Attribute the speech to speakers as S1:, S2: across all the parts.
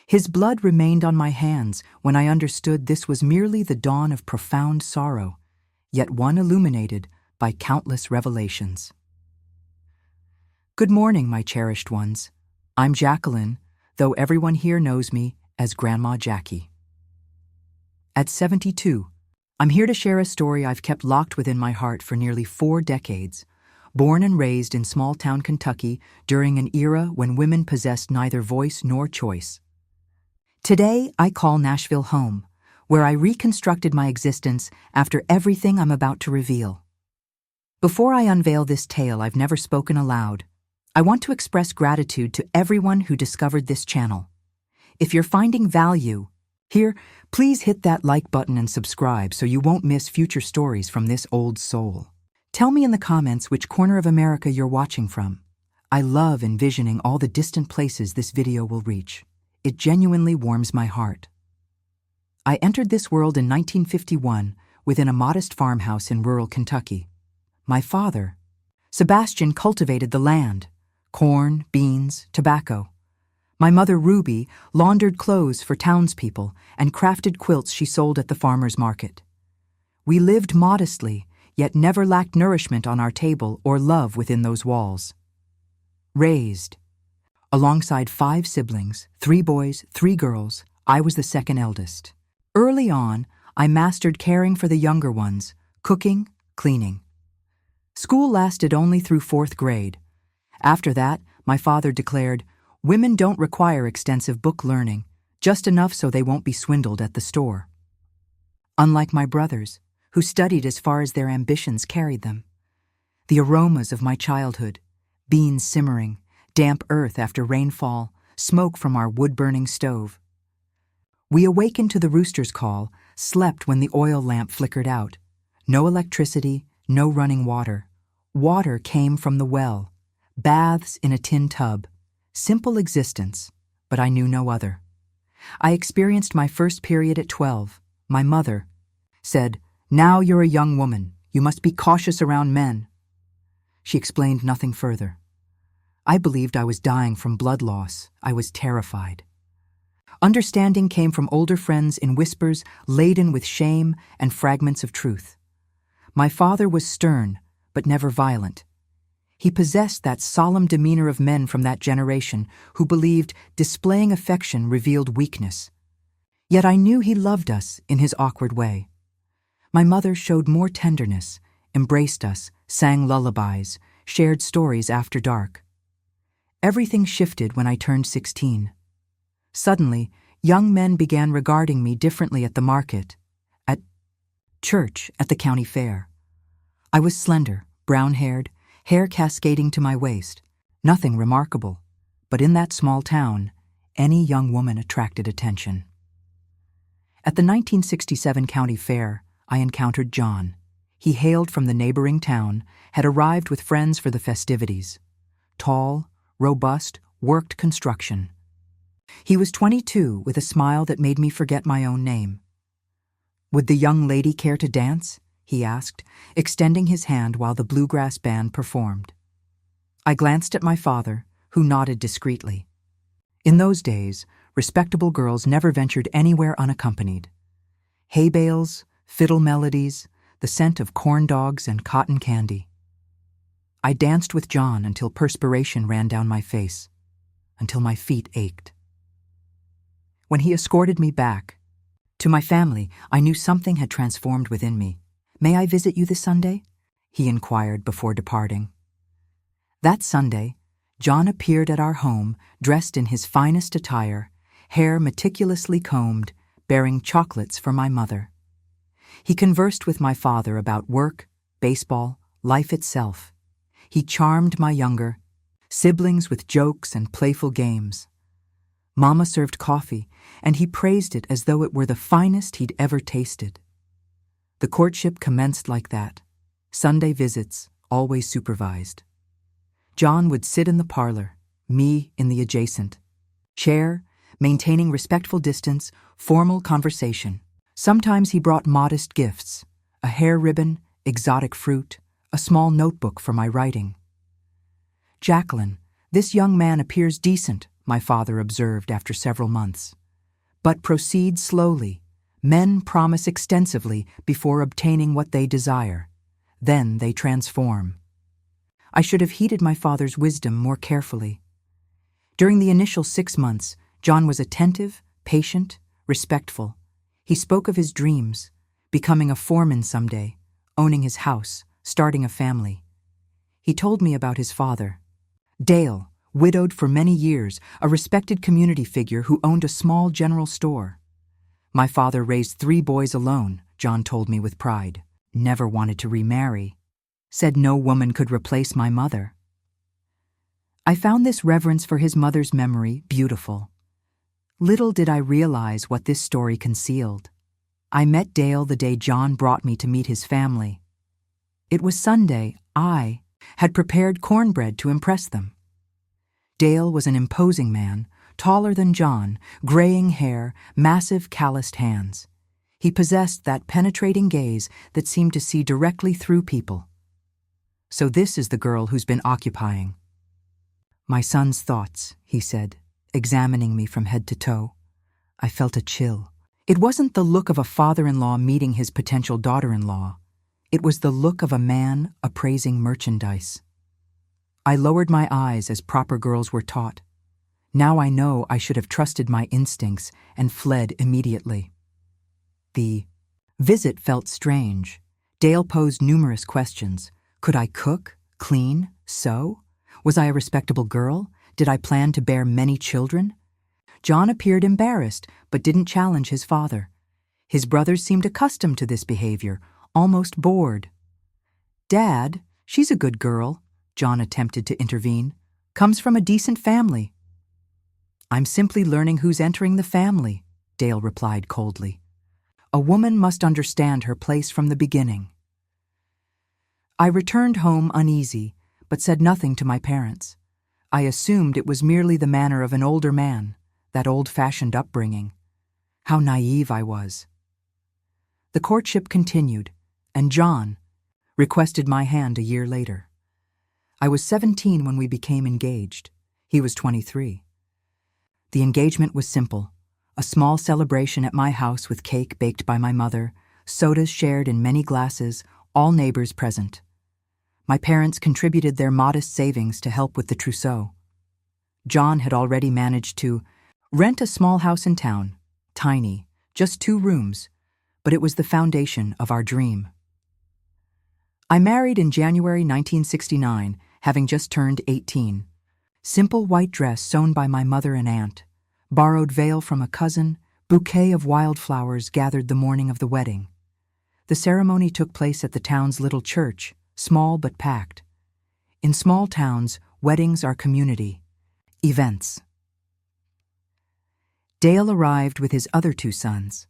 S1: His blood remained on my hands when I understood this was merely the dawn of profound sorrow, yet one illuminated by countless revelations. Good morning, my cherished ones. I'm Jacqueline, though everyone here knows me as Grandma Jackie. At 72, I'm here to share a story I've kept locked within my heart for nearly 4 decades. Born and raised in small-town Kentucky during an era when women possessed neither voice nor choice. Today, I call Nashville home, where I reconstructed my existence after everything I'm about to reveal. Before I unveil this tale I've never spoken aloud, I want to express gratitude to everyone who discovered this channel. If you're finding value here, please hit that like button and subscribe so you won't miss future stories from this old soul. Tell me in the comments which corner of America you're watching from. I love envisioning all the distant places this video will reach. It genuinely warms my heart. I entered this world in 1951 within a modest farmhouse in rural Kentucky. My father, Sebastian, cultivated the land: corn, beans, tobacco. My mother, Ruby, laundered clothes for townspeople and crafted quilts she sold at the farmer's market. We lived modestly, yet never lacked nourishment on our table or love within those walls. Raised alongside 5 siblings, 3 boys, 3 girls, I was the second eldest. Early on, I mastered caring for the younger ones, cooking, cleaning. School lasted only through 4th grade. After that, my father declared, "Women don't require extensive book learning, just enough so they won't be swindled at the store." Unlike my brothers, who studied as far as their ambitions carried them. The aromas of my childhood, beans simmering, damp earth after rainfall, smoke from our wood-burning stove. We awakened to the rooster's call, slept when the oil lamp flickered out. No electricity, no running water. Water came from the well. Baths in a tin tub. Simple existence, but I knew no other. I experienced my first period at 12. My mother said, "Now you're a young woman. You must be cautious around men." She explained nothing further. I believed I was dying from blood loss. I was terrified. Understanding came from older friends in whispers laden with shame and fragments of truth. My father was stern, but never violent. He possessed that solemn demeanor of men from that generation who believed displaying affection revealed weakness. Yet I knew he loved us in his awkward way. My mother showed more tenderness, embraced us, sang lullabies, shared stories after dark. Everything shifted when I turned 16. Suddenly, young men began regarding me differently at the market, at church, at the county fair. I was slender, brown-haired, hair cascading to my waist. Nothing remarkable, but in that small town, any young woman attracted attention. At the 1967 county fair, I encountered John. He hailed from the neighboring town, had arrived with friends for the festivities. Tall, robust, worked construction. He was 22 with a smile that made me forget my own name. "Would the young lady care to dance?" he asked, extending his hand while the bluegrass band performed. I glanced at my father, who nodded discreetly. In those days, respectable girls never ventured anywhere unaccompanied. Hay bales, fiddle melodies, the scent of corn dogs and cotton candy. I danced with John until perspiration ran down my face, until my feet ached. When he escorted me back to my family, I knew something had transformed within me. "May I visit you this Sunday?" he inquired before departing. That Sunday, John appeared at our home dressed in his finest attire, hair meticulously combed, bearing chocolates for my mother. He conversed with my father about work, baseball, life itself. He charmed my younger siblings with jokes and playful games. Mama served coffee, and he praised it as though it were the finest he'd ever tasted. The courtship commenced like that. Sunday visits, always supervised. John would sit in the parlor, me in the adjacent chair, maintaining respectful distance, formal conversation. Sometimes he brought modest gifts, a hair ribbon, exotic fruit, a small notebook for my writing. "Jacqueline, this young man appears decent," my father observed after several months. But proceed slowly. Men promise extensively before obtaining what they desire. Then they transform. I should have heeded my father's wisdom more carefully. During the initial 6 months, John was attentive, patient, respectful. He spoke of his dreams, becoming a foreman someday, owning his house, starting a family. He told me about his father, Dale, widowed for many years, a respected community figure who owned a small general store. My father raised 3 boys alone, John told me with pride. Never wanted to remarry. Said no woman could replace my mother. I found this reverence for his mother's memory beautiful. Little did I realize what this story concealed. I met Dale the day John brought me to meet his family. It was Sunday. I had prepared cornbread to impress them. Dale was an imposing man, taller than John, graying hair, massive calloused hands. He possessed that penetrating gaze that seemed to see directly through people. So this is the girl who's been occupying. My son's thoughts, he said, examining me from head to toe. I felt a chill. It wasn't the look of a father-in-law meeting his potential daughter-in-law. It was the look of a man appraising merchandise. I lowered my eyes as proper girls were taught. Now I know I should have trusted my instincts and fled immediately. The visit felt strange. Dale posed numerous questions. Could I cook, clean, sew? Was I a respectable girl? Did I plan to bear many children? John appeared embarrassed, but didn't challenge his father. His brothers seemed accustomed to this behavior, almost bored. Dad, she's a good girl, John attempted to intervene. Comes from a decent family. I'm simply learning who's entering the family, Dale replied coldly. A woman must understand her place from the beginning. I returned home uneasy, but said nothing to my parents. I assumed it was merely the manner of an older man, that old-fashioned upbringing. How naive I was. The courtship continued, and John requested my hand a year later. I was 17 when we became engaged. He was 23. The engagement was simple. A small celebration at my house with cake baked by my mother, sodas shared in many glasses, all neighbors present. My parents contributed their modest savings to help with the trousseau. John had already managed to rent a small house in town, tiny, just 2 rooms, but it was the foundation of our dream. I married in January 1969, having just turned 18. Simple white dress sewn by my mother and aunt. Borrowed veil from a cousin, bouquet of wildflowers gathered the morning of the wedding. The ceremony took place at the town's little church, small but packed. In small towns, weddings are community events. Dale arrived with his other 2 sons.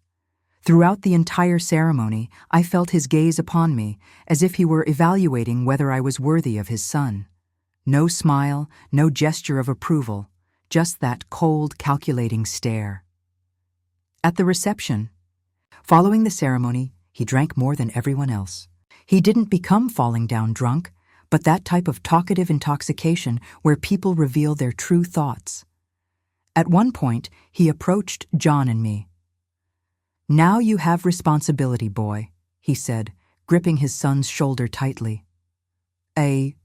S1: Throughout the entire ceremony, I felt his gaze upon me, as if he were evaluating whether I was worthy of his son. No smile, no gesture of approval, just that cold, calculating stare. At the reception, following the ceremony, he drank more than everyone else. He didn't become falling down drunk, but that type of talkative intoxication where people reveal their true thoughts. At one point, he approached John and me. "Now you have responsibility, boy," he said, gripping his son's shoulder tightly. "A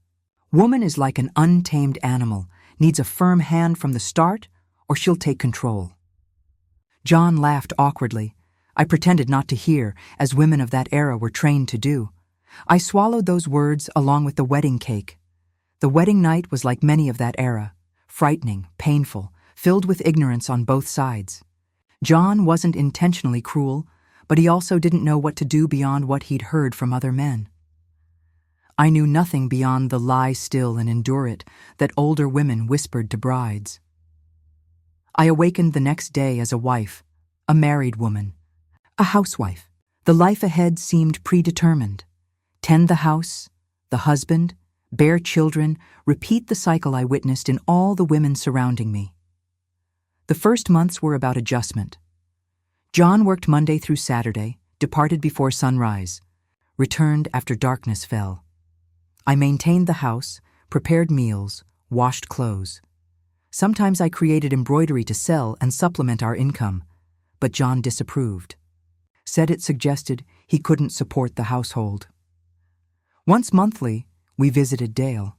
S1: woman is like an untamed animal, needs a firm hand from the start, or she'll take control." John laughed awkwardly. I pretended not to hear, as women of that era were trained to do. I swallowed those words along with the wedding cake. The wedding night was like many of that era, frightening, painful, filled with ignorance on both sides. John wasn't intentionally cruel, but he also didn't know what to do beyond what he'd heard from other men. I knew nothing beyond the lie still and endure it that older women whispered to brides. I awakened the next day as a wife, a married woman, a housewife. The life ahead seemed predetermined. Tend the house, the husband, bear children, repeat the cycle I witnessed in all the women surrounding me. The first months were about adjustment. John worked Monday through Saturday, departed before sunrise, returned after darkness fell. I maintained the house, prepared meals, washed clothes. Sometimes I created embroidery to sell and supplement our income, but John disapproved. Said it suggested he couldn't support the household. Once monthly, we visited Dale.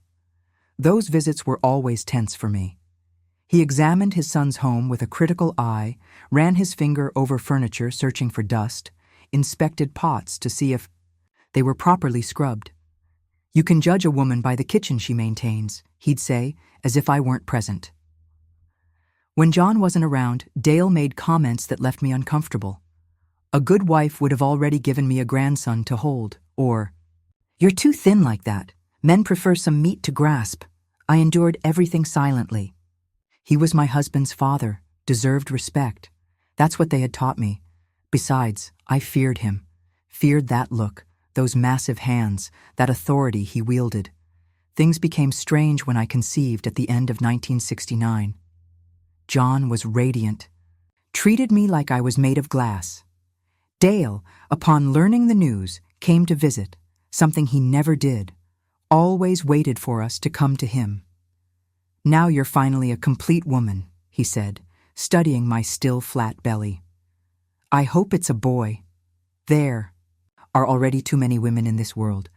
S1: Those visits were always tense for me. He examined his son's home with a critical eye, ran his finger over furniture searching for dust, inspected pots to see if they were properly scrubbed. "You can judge a woman by the kitchen she maintains," he'd say, as if I weren't present. When John wasn't around, Dale made comments that left me uncomfortable. A good wife would have already given me a grandson to hold, or, "You're too thin like that. Men prefer some meat to grasp." I endured everything silently. He was my husband's father, deserved respect. That's what they had taught me. Besides, I feared him, feared that look, those massive hands, that authority he wielded. Things became strange when I conceived at the end of 1969. John was radiant, treated me like I was made of glass. Dale, upon learning the news, came to visit, something he never did, always waited for us to come to him. "Now you're finally a complete woman," he said, studying my still flat belly. "I hope it's a boy. There are already too many women in this world."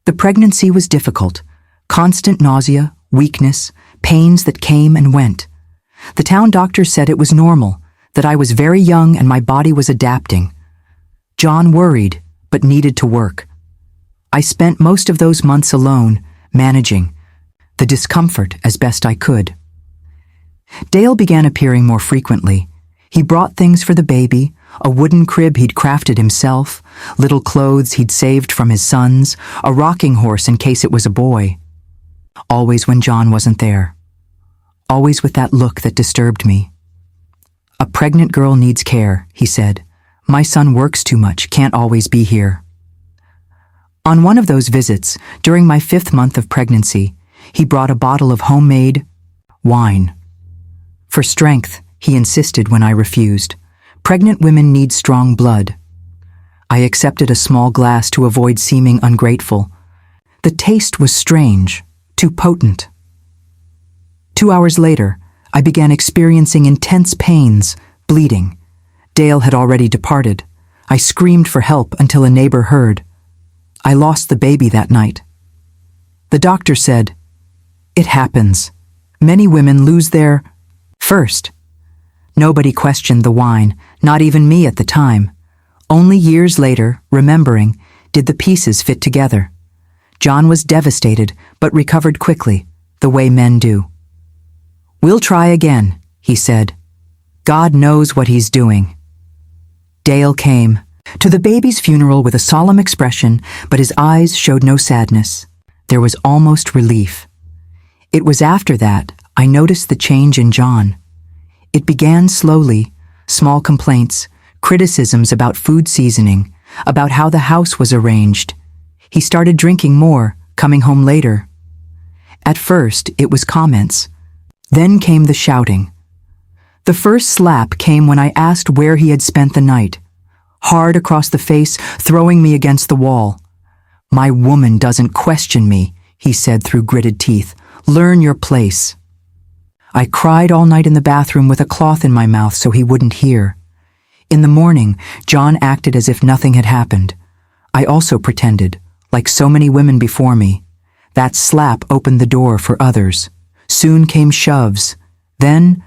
S1: The pregnancy was difficult. Constant nausea, weakness, pains that came and went. The town doctor said it was normal, that I was very young and my body was adapting. John worried, but needed to work. I spent most of those months alone, managing the discomfort as best I could. Dale began appearing more frequently. He brought things for the baby, a wooden crib he'd crafted himself, little clothes he'd saved from his sons, a rocking horse in case it was a boy. Always when John wasn't there. Always with that look that disturbed me. "A pregnant girl needs care," he said. "My son works too much, can't always be here." On one of those visits, during my 5th month of pregnancy, he brought a bottle of homemade wine. For strength, he insisted when I refused. Pregnant women need strong blood. I accepted a small glass to avoid seeming ungrateful. The taste was strange, too potent. 2 hours later, I began experiencing intense pains, bleeding. Dale had already departed. I screamed for help until a neighbor heard. I lost the baby that night. The doctor said, "It happens. Many women lose their first." Nobody questioned the wine, not even me at the time. Only years later, remembering, did the pieces fit together. John was devastated, but recovered quickly, the way men do. "We'll try again," he said. "God knows what he's doing." Dale came to the baby's funeral with a solemn expression, but his eyes showed no sadness. There was almost relief. It was after that I noticed the change in John. It began slowly, small complaints, criticisms about food seasoning, about how the house was arranged. He started drinking more, coming home later. At first, it was comments. Then came the shouting. The first slap came when I asked where he had spent the night. Hard across the face, throwing me against the wall. "My woman doesn't question me," he said through gritted teeth. "Learn your place." I cried all night in the bathroom with a cloth in my mouth so he wouldn't hear. In the morning, John acted as if nothing had happened. I also pretended, like so many women before me. That slap opened the door for others. Soon came shoves. Then,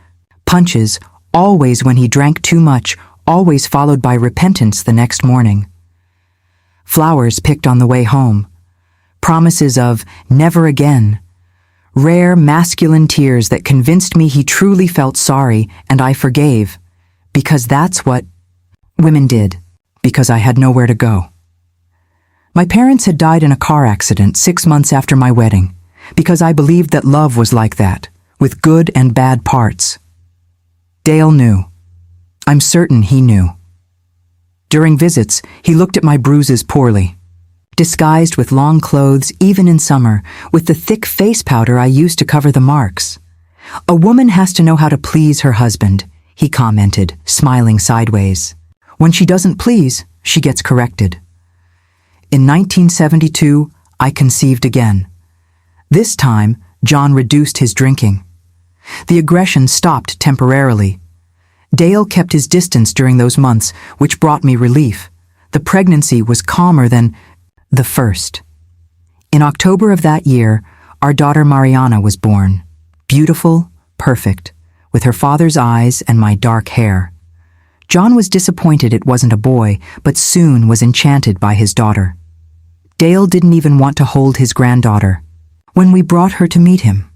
S1: punches, always when he drank too much, always followed by repentance the next morning. Flowers picked on the way home. Promises of never again. Rare masculine tears that convinced me he truly felt sorry and I forgave, because that's what women did, because I had nowhere to go. My parents had died in a car accident 6 months after my wedding, because I believed that love was like that, with good and bad parts. Dale knew. I'm certain he knew. During visits, he looked at my bruises poorly. Disguised with long clothes, even in summer, with the thick face powder I used to cover the marks. "A woman has to know how to please her husband," he commented, smiling sideways. "When she doesn't please, she gets corrected." In 1972, I conceived again. This time, John reduced his drinking. The aggression stopped temporarily. Dale kept his distance during those months, which brought me relief. The pregnancy was calmer than the first. In October of that year, our daughter Mariana was born. Beautiful, perfect, with her father's eyes and my dark hair. John was disappointed it wasn't a boy, but soon was enchanted by his daughter. Dale didn't even want to hold his granddaughter when we brought her to meet him.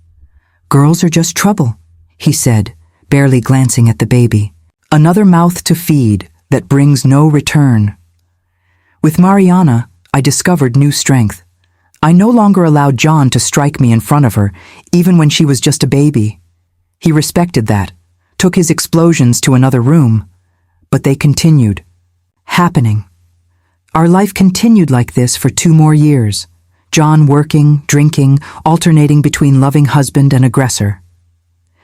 S1: "Girls are just trouble," he said, barely glancing at the baby. "Another mouth to feed that brings no return." With Mariana, I discovered new strength. I no longer allowed John to strike me in front of her, even when she was just a baby. He respected that, took his explosions to another room, but they continued, happening. Our life continued like this for 2 more years. John working, drinking, alternating between loving husband and aggressor.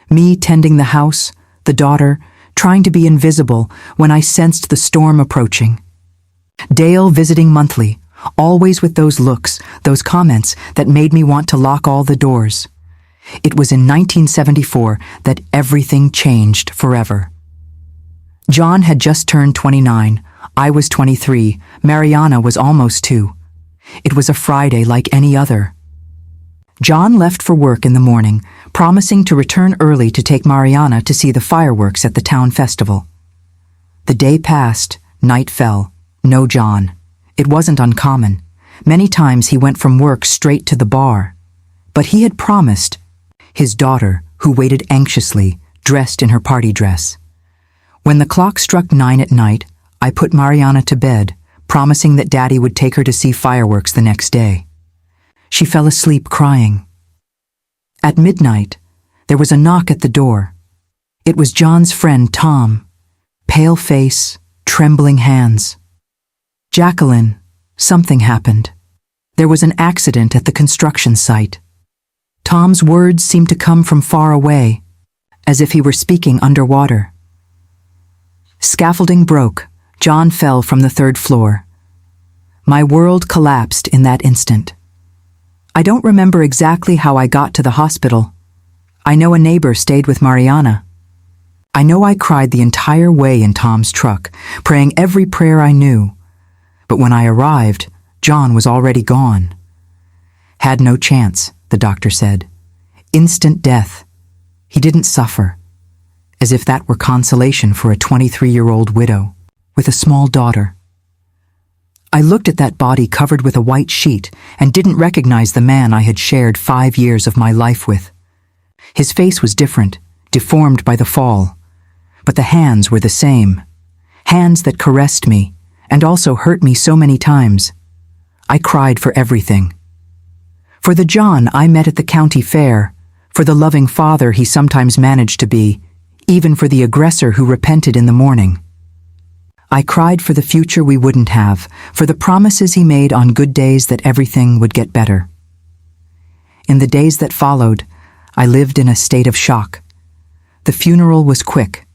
S1: Me tending the house, the daughter, trying to be invisible when I sensed the storm approaching. Dale visiting monthly, always with those looks, those comments that made me want to lock all the doors. It was in 1974 that everything changed forever. John had just turned 29, I was 23, Mariana was almost 2. It was a Friday like any other. John left for work in the morning, promising to return early to take Mariana to see the fireworks at the town festival. The day passed, night fell. No John. It wasn't uncommon. Many times he went from work straight to the bar. But he had promised his daughter, who waited anxiously, dressed in her party dress. When the clock struck 9 at night, I put Mariana to bed, promising that Daddy would take her to see fireworks the next day. She fell asleep crying. At midnight, there was a knock at the door. It was John's friend Tom. Pale face, trembling hands. "Jacqueline, something happened. There was an accident at the construction site." Tom's words seemed to come from far away, as if he were speaking underwater. Scaffolding broke. John fell from the 3rd floor. My world collapsed in that instant. I don't remember exactly how I got to the hospital. I know a neighbor stayed with Mariana. I know I cried the entire way in Tom's truck, praying every prayer I knew. But when I arrived, John was already gone. Had no chance, the doctor said. Instant death. He didn't suffer. As if that were consolation for a 23-year-old widow with a small daughter. I looked at that body covered with a white sheet and didn't recognize the man I had shared 5 years of my life with. His face was different, deformed by the fall, but the hands were the same. Hands that caressed me and also hurt me so many times. I cried for everything. For the John I met at the county fair, for the loving father he sometimes managed to be, even for the aggressor who repented in the morning. I cried for the future we wouldn't have, for the promises he made on good days that everything would get better. In the days that followed, I lived in a state of shock. The funeral was quick.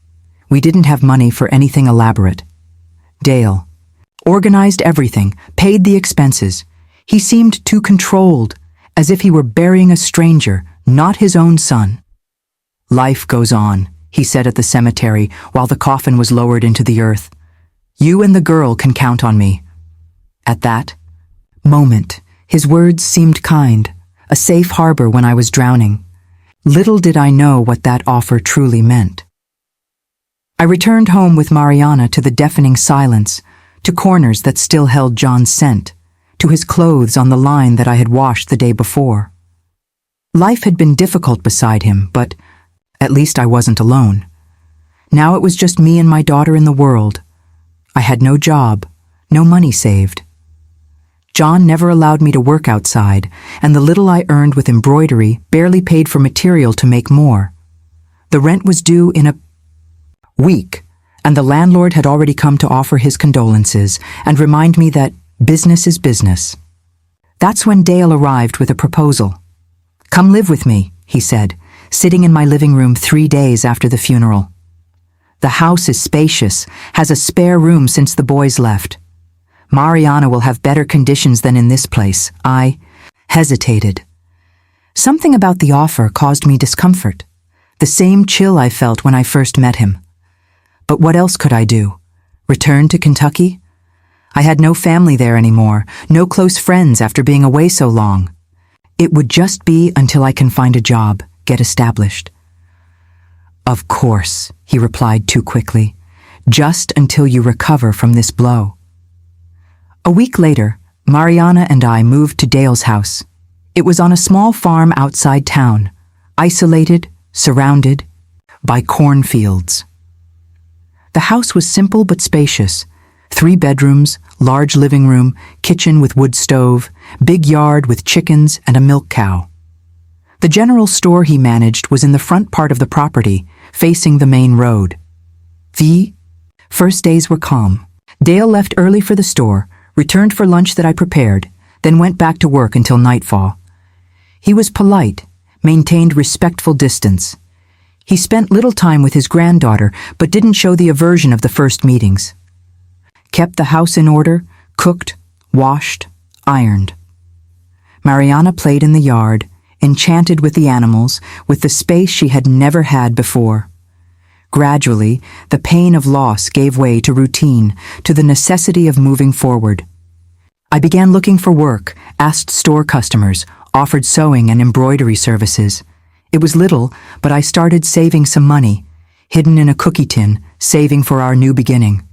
S1: We didn't have money for anything elaborate. Dale organized everything, paid the expenses. He seemed too controlled, as if he were burying a stranger, not his own son. "Life goes on," he said at the cemetery while the coffin was lowered into the earth. "You and the girl can count on me." At that moment, his words seemed kind, a safe harbor when I was drowning. Little did I know what that offer truly meant. I returned home with Mariana to the deafening silence, to corners that still held John's scent, to his clothes on the line that I had washed the day before. Life had been difficult beside him, but at least I wasn't alone. Now it was just me and my daughter in the world. I had no job, no money saved. John never allowed me to work outside, and the little I earned with embroidery barely paid for material to make more. The rent was due in a week, and the landlord had already come to offer his condolences and remind me that business is business. That's when Dale arrived with a proposal. "Come live with me," he said, sitting in my living room 3 days after the funeral. The house is spacious, has a spare room since the boys left. Mariana will have better conditions than in this place. I hesitated. Something about the offer caused me discomfort, the same chill I felt when I first met him. But what else could I do? Return to Kentucky? I had no family there anymore, no close friends after being away so long. It would just be until I can find a job, get established. Of course, he replied too quickly. Just until you recover from this blow. A week later, Mariana and I moved to Dale's house. It was on a small farm outside town, isolated, surrounded by cornfields. The house was simple but spacious. 3 bedrooms, large living room, kitchen with wood stove, big yard with chickens and a milk cow. The general store he managed was in the front part of the property, facing the main road. The first days were calm. Dale left early for the store, returned for lunch that I prepared, then went back to work until nightfall. He was polite, maintained respectful distance. He spent little time with his granddaughter, but didn't show the aversion of the first meetings. Kept the house in order, cooked, washed, ironed. Mariana played in the yard, enchanted with the animals, with the space she had never had before. Gradually, the pain of loss gave way to routine, to the necessity of moving forward. I began looking for work, asked store customers, offered sewing and embroidery services. It was little, but I started saving some money, hidden in a cookie tin, saving for our new beginning.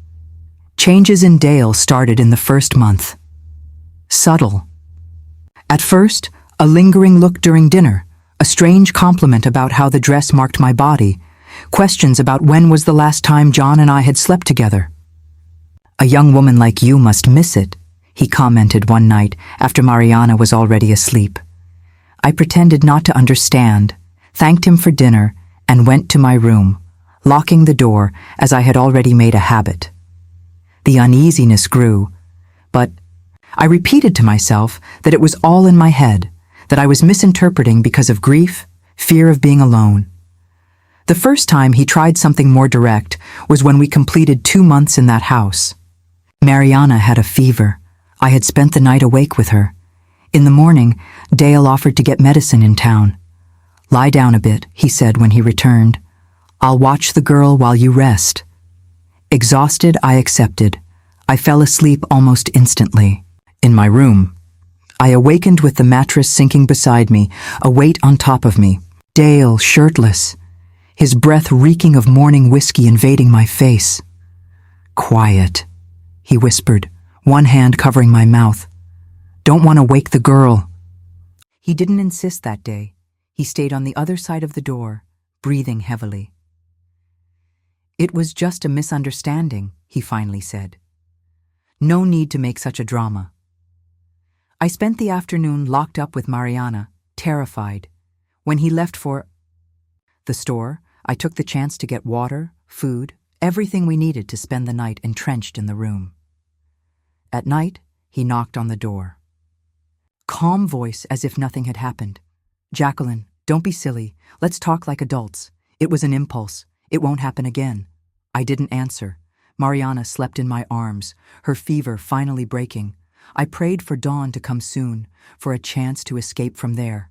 S1: Changes in Dale started in the first month. Subtle. At first, a lingering look during dinner, a strange compliment about how the dress marked my body, questions about when was the last time John and I had slept together. "A young woman like you must miss it," he commented one night after Mariana was already asleep. I pretended not to understand, thanked him for dinner, and went to my room, locking the door as I had already made a habit. The uneasiness grew, but I repeated to myself that it was all in my head, that I was misinterpreting because of grief, fear of being alone. The first time he tried something more direct was when we completed 2 months in that house. Mariana had a fever. I had spent the night awake with her. In the morning, Dale offered to get medicine in town. "Lie down a bit," he said when he returned. "I'll watch the girl while you rest." Exhausted, I accepted. I fell asleep almost instantly. In my room, I awakened with the mattress sinking beside me, a weight on top of me. Dale, shirtless, his breath reeking of morning whiskey invading my face. "Quiet," he whispered, one hand covering my mouth. "Don't want to wake the girl." He didn't insist that day. He stayed on the other side of the door, breathing heavily. "It was just a misunderstanding," he finally said. "No need to make such a drama." I spent the afternoon locked up with Mariana, terrified. When he left for the store, I took the chance to get water, food, everything we needed to spend the night entrenched in the room. At night, he knocked on the door. Calm voice as if nothing had happened. "Jacqueline, don't be silly. Let's talk like adults. It was an impulse. It won't happen again." I didn't answer. Mariana slept in my arms, her fever finally breaking. I prayed for dawn to come soon, for a chance to escape from there.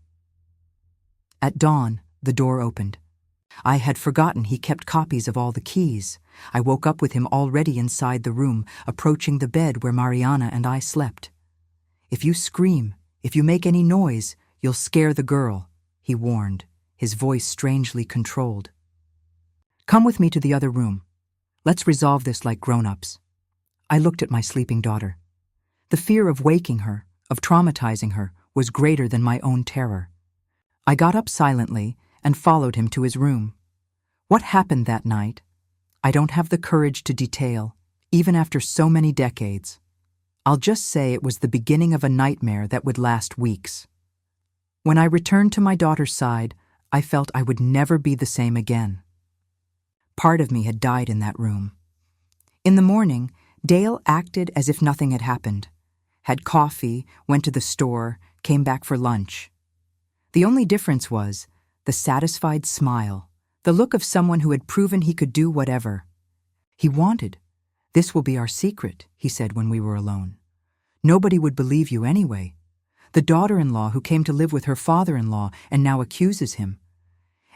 S1: At dawn, the door opened. I had forgotten he kept copies of all the keys. I woke up with him already inside the room, approaching the bed where Mariana and I slept. "If you scream, if you make any noise, you'll scare the girl," he warned, his voice strangely controlled. "Come with me to the other room. Let's resolve this like grown-ups." I looked at my sleeping daughter. The fear of waking her, of traumatizing her, was greater than my own terror. I got up silently and followed him to his room. What happened that night? I don't have the courage to detail, even after so many decades. I'll just say it was the beginning of a nightmare that would last weeks. When I returned to my daughter's side, I felt I would never be the same again. Part of me had died in that room. In the morning, Dale acted as if nothing had happened. Had coffee, went to the store, came back for lunch. The only difference was, the satisfied smile, the look of someone who had proven he could do whatever he wanted. "This will be our secret," he said when we were alone. "Nobody would believe you anyway. The daughter-in-law who came to live with her father-in-law and now accuses him.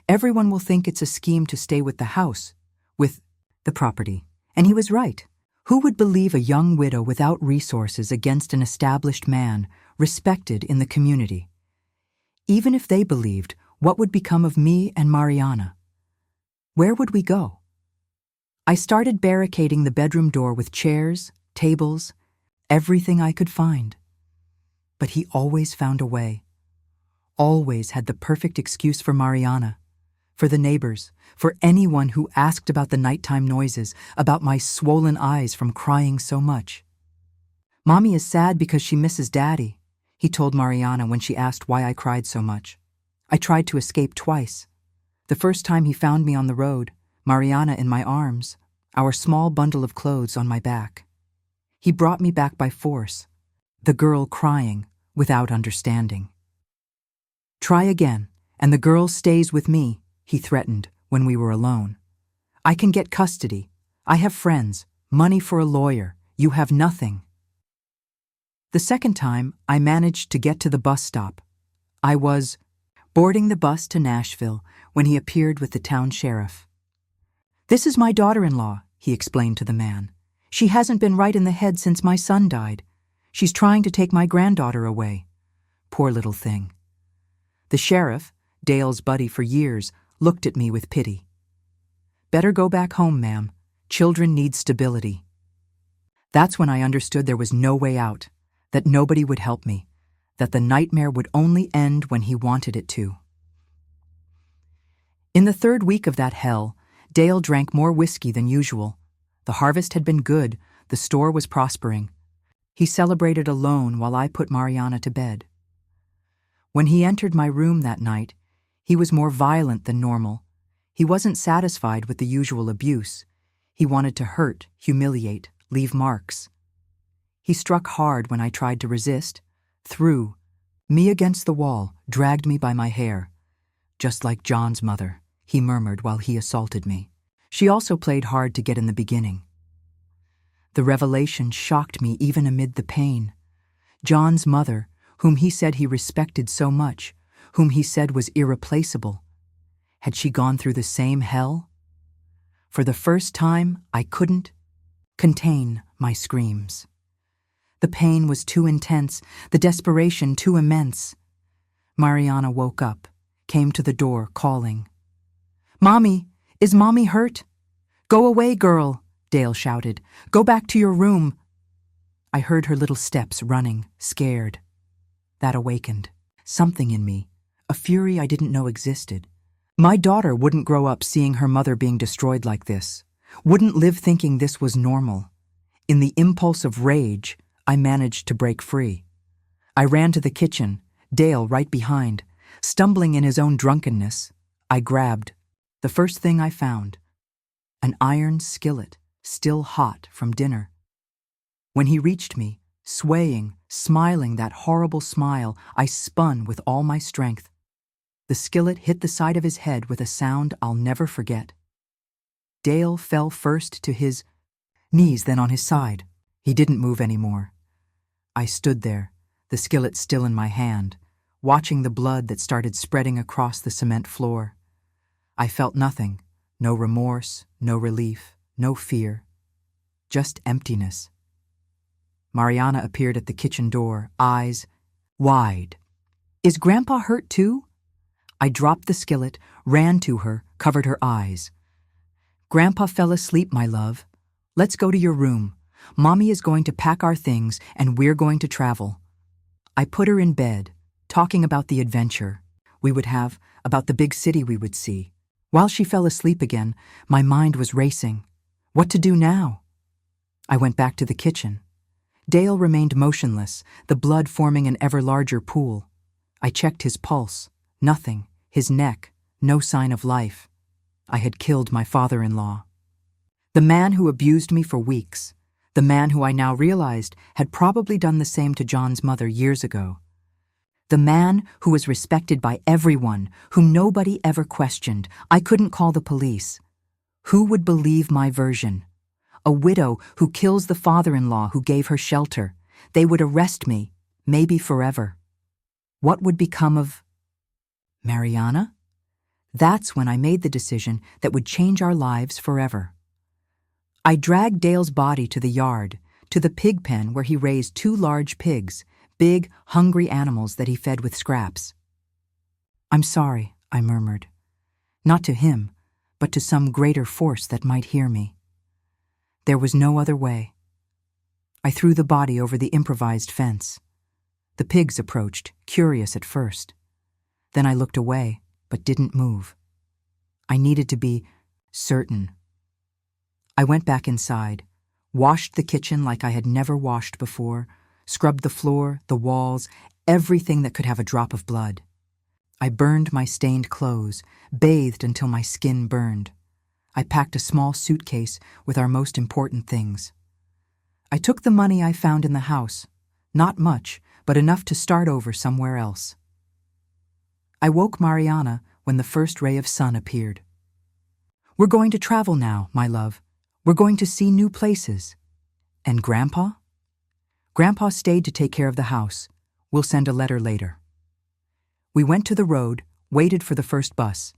S1: Everyone will think it's a scheme to stay with the house, with the property." And he was right. Who would believe a young widow without resources against an established man, respected in the community? Even if they believed, what would become of me and Mariana? Where would we go? I started barricading the bedroom door with chairs, tables, everything I could find. But he always found a way. Always had the perfect excuse for Mariana, for the neighbors, for anyone who asked about the nighttime noises, about my swollen eyes from crying so much. "Mommy is sad because she misses Daddy," he told Mariana when she asked why I cried so much. I tried to escape twice. The first time he found me on the road, Mariana in my arms, our small bundle of clothes on my back. He brought me back by force, the girl crying without understanding. "Try again, and the girl stays with me," he threatened when we were alone. "I can get custody. I have friends, money for a lawyer. You have nothing." The second time, I managed to get to the bus stop. I was boarding the bus to Nashville when he appeared with the town sheriff. "This is my daughter-in-law," he explained to the man. "She hasn't been right in the head since my son died. She's trying to take my granddaughter away. Poor little thing." The sheriff, Dale's buddy for years, looked at me with pity. "Better go back home, ma'am. Children need stability." That's when I understood there was no way out, that nobody would help me, that the nightmare would only end when he wanted it to. In the third week of that hell, Dale drank more whiskey than usual. The harvest had been good, the store was prospering. He celebrated alone while I put Mariana to bed. When he entered my room that night, he was more violent than normal. He wasn't satisfied with the usual abuse. He wanted to hurt, humiliate, leave marks. He struck hard when I tried to resist, threw me against the wall, dragged me by my hair. "Just like John's mother," he murmured while he assaulted me. She also played hard to get in the beginning. The revelation shocked me even amid the pain. John's mother, whom he said he respected so much, whom he said was irreplaceable. Had she gone through the same hell? For the first time, I couldn't contain my screams. The pain was too intense, the desperation too immense. Mariana woke up, came to the door, calling. "Mommy, is Mommy hurt?" "Go away, girl," Dale shouted. "Go back to your room." I heard her little steps running, scared. That awakened something in me, a fury I didn't know existed. My daughter wouldn't grow up seeing her mother being destroyed like this, wouldn't live thinking this was normal. In the impulse of rage, I managed to break free. I ran to the kitchen, Dale right behind. Stumbling in his own drunkenness, I grabbed the first thing I found, an iron skillet, still hot from dinner. When he reached me, swaying, smiling that horrible smile, I spun with all my strength. The skillet hit the side of his head with a sound I'll never forget. Dale fell first to his knees, then on his side. He didn't move anymore. I stood there, the skillet still in my hand, watching the blood that started spreading across the cement floor. I felt nothing, no remorse, no relief, no fear, just emptiness. Mariana appeared at the kitchen door, eyes wide. "Is Grandpa hurt too?" I dropped the skillet, ran to her, covered her eyes. "Grandpa fell asleep, my love. Let's go to your room. Mommy is going to pack our things and we're going to travel." I put her in bed, talking about the adventure we would have, about the big city we would see. While she fell asleep again, my mind was racing. What to do now? I went back to the kitchen. Dale remained motionless, the blood forming an ever larger pool. I checked his pulse. Nothing. His neck. No sign of life. I had killed my father-in-law. The man who abused me for weeks. The man who I now realized had probably done the same to John's mother years ago. The man who was respected by everyone, whom nobody ever questioned. I couldn't call the police. Who would believe my version? A widow who kills the father-in-law who gave her shelter. They would arrest me, maybe forever. What would become of Mariana? That's when I made the decision that would change our lives forever. I dragged Dale's body to the yard, to the pig pen where he raised 2 large pigs, big, hungry animals that he fed with scraps. "I'm sorry," I murmured. Not to him, but to some greater force that might hear me. There was no other way. I threw the body over the improvised fence. The pigs approached, curious at first. Then I looked away, but didn't move. I needed to be certain. I went back inside, washed the kitchen like I had never washed before, scrubbed the floor, the walls, everything that could have a drop of blood. I burned my stained clothes, bathed until my skin burned. I packed a small suitcase with our most important things. I took the money I found in the house, not much, but enough to start over somewhere else. I woke Mariana when the first ray of sun appeared. "We're going to travel now, my love. We're going to see new places." "And Grandpa?" "Grandpa stayed to take care of the house. We'll send a letter later." We went to the road, waited for the first bus.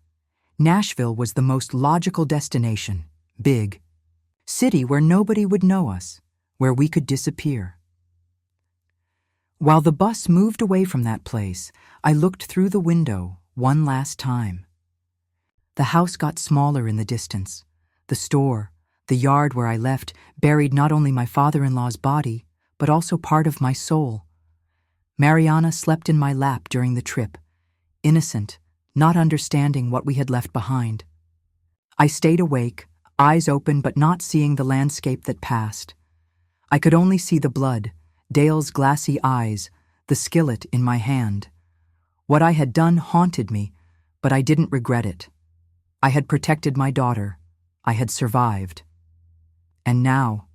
S1: Nashville was the most logical destination, big. City where nobody would know us, where we could disappear. While the bus moved away from that place, I looked through the window one last time. The house got smaller in the distance. The store, the yard where I left, buried not only my father-in-law's body, but also part of my soul. Mariana slept in my lap during the trip, innocent, not understanding what we had left behind. I stayed awake, eyes open but not seeing the landscape that passed. I could only see the blood, Dale's glassy eyes, the skillet in my hand. What I had done haunted me, but I didn't regret it. I had protected my daughter. I had survived. And now,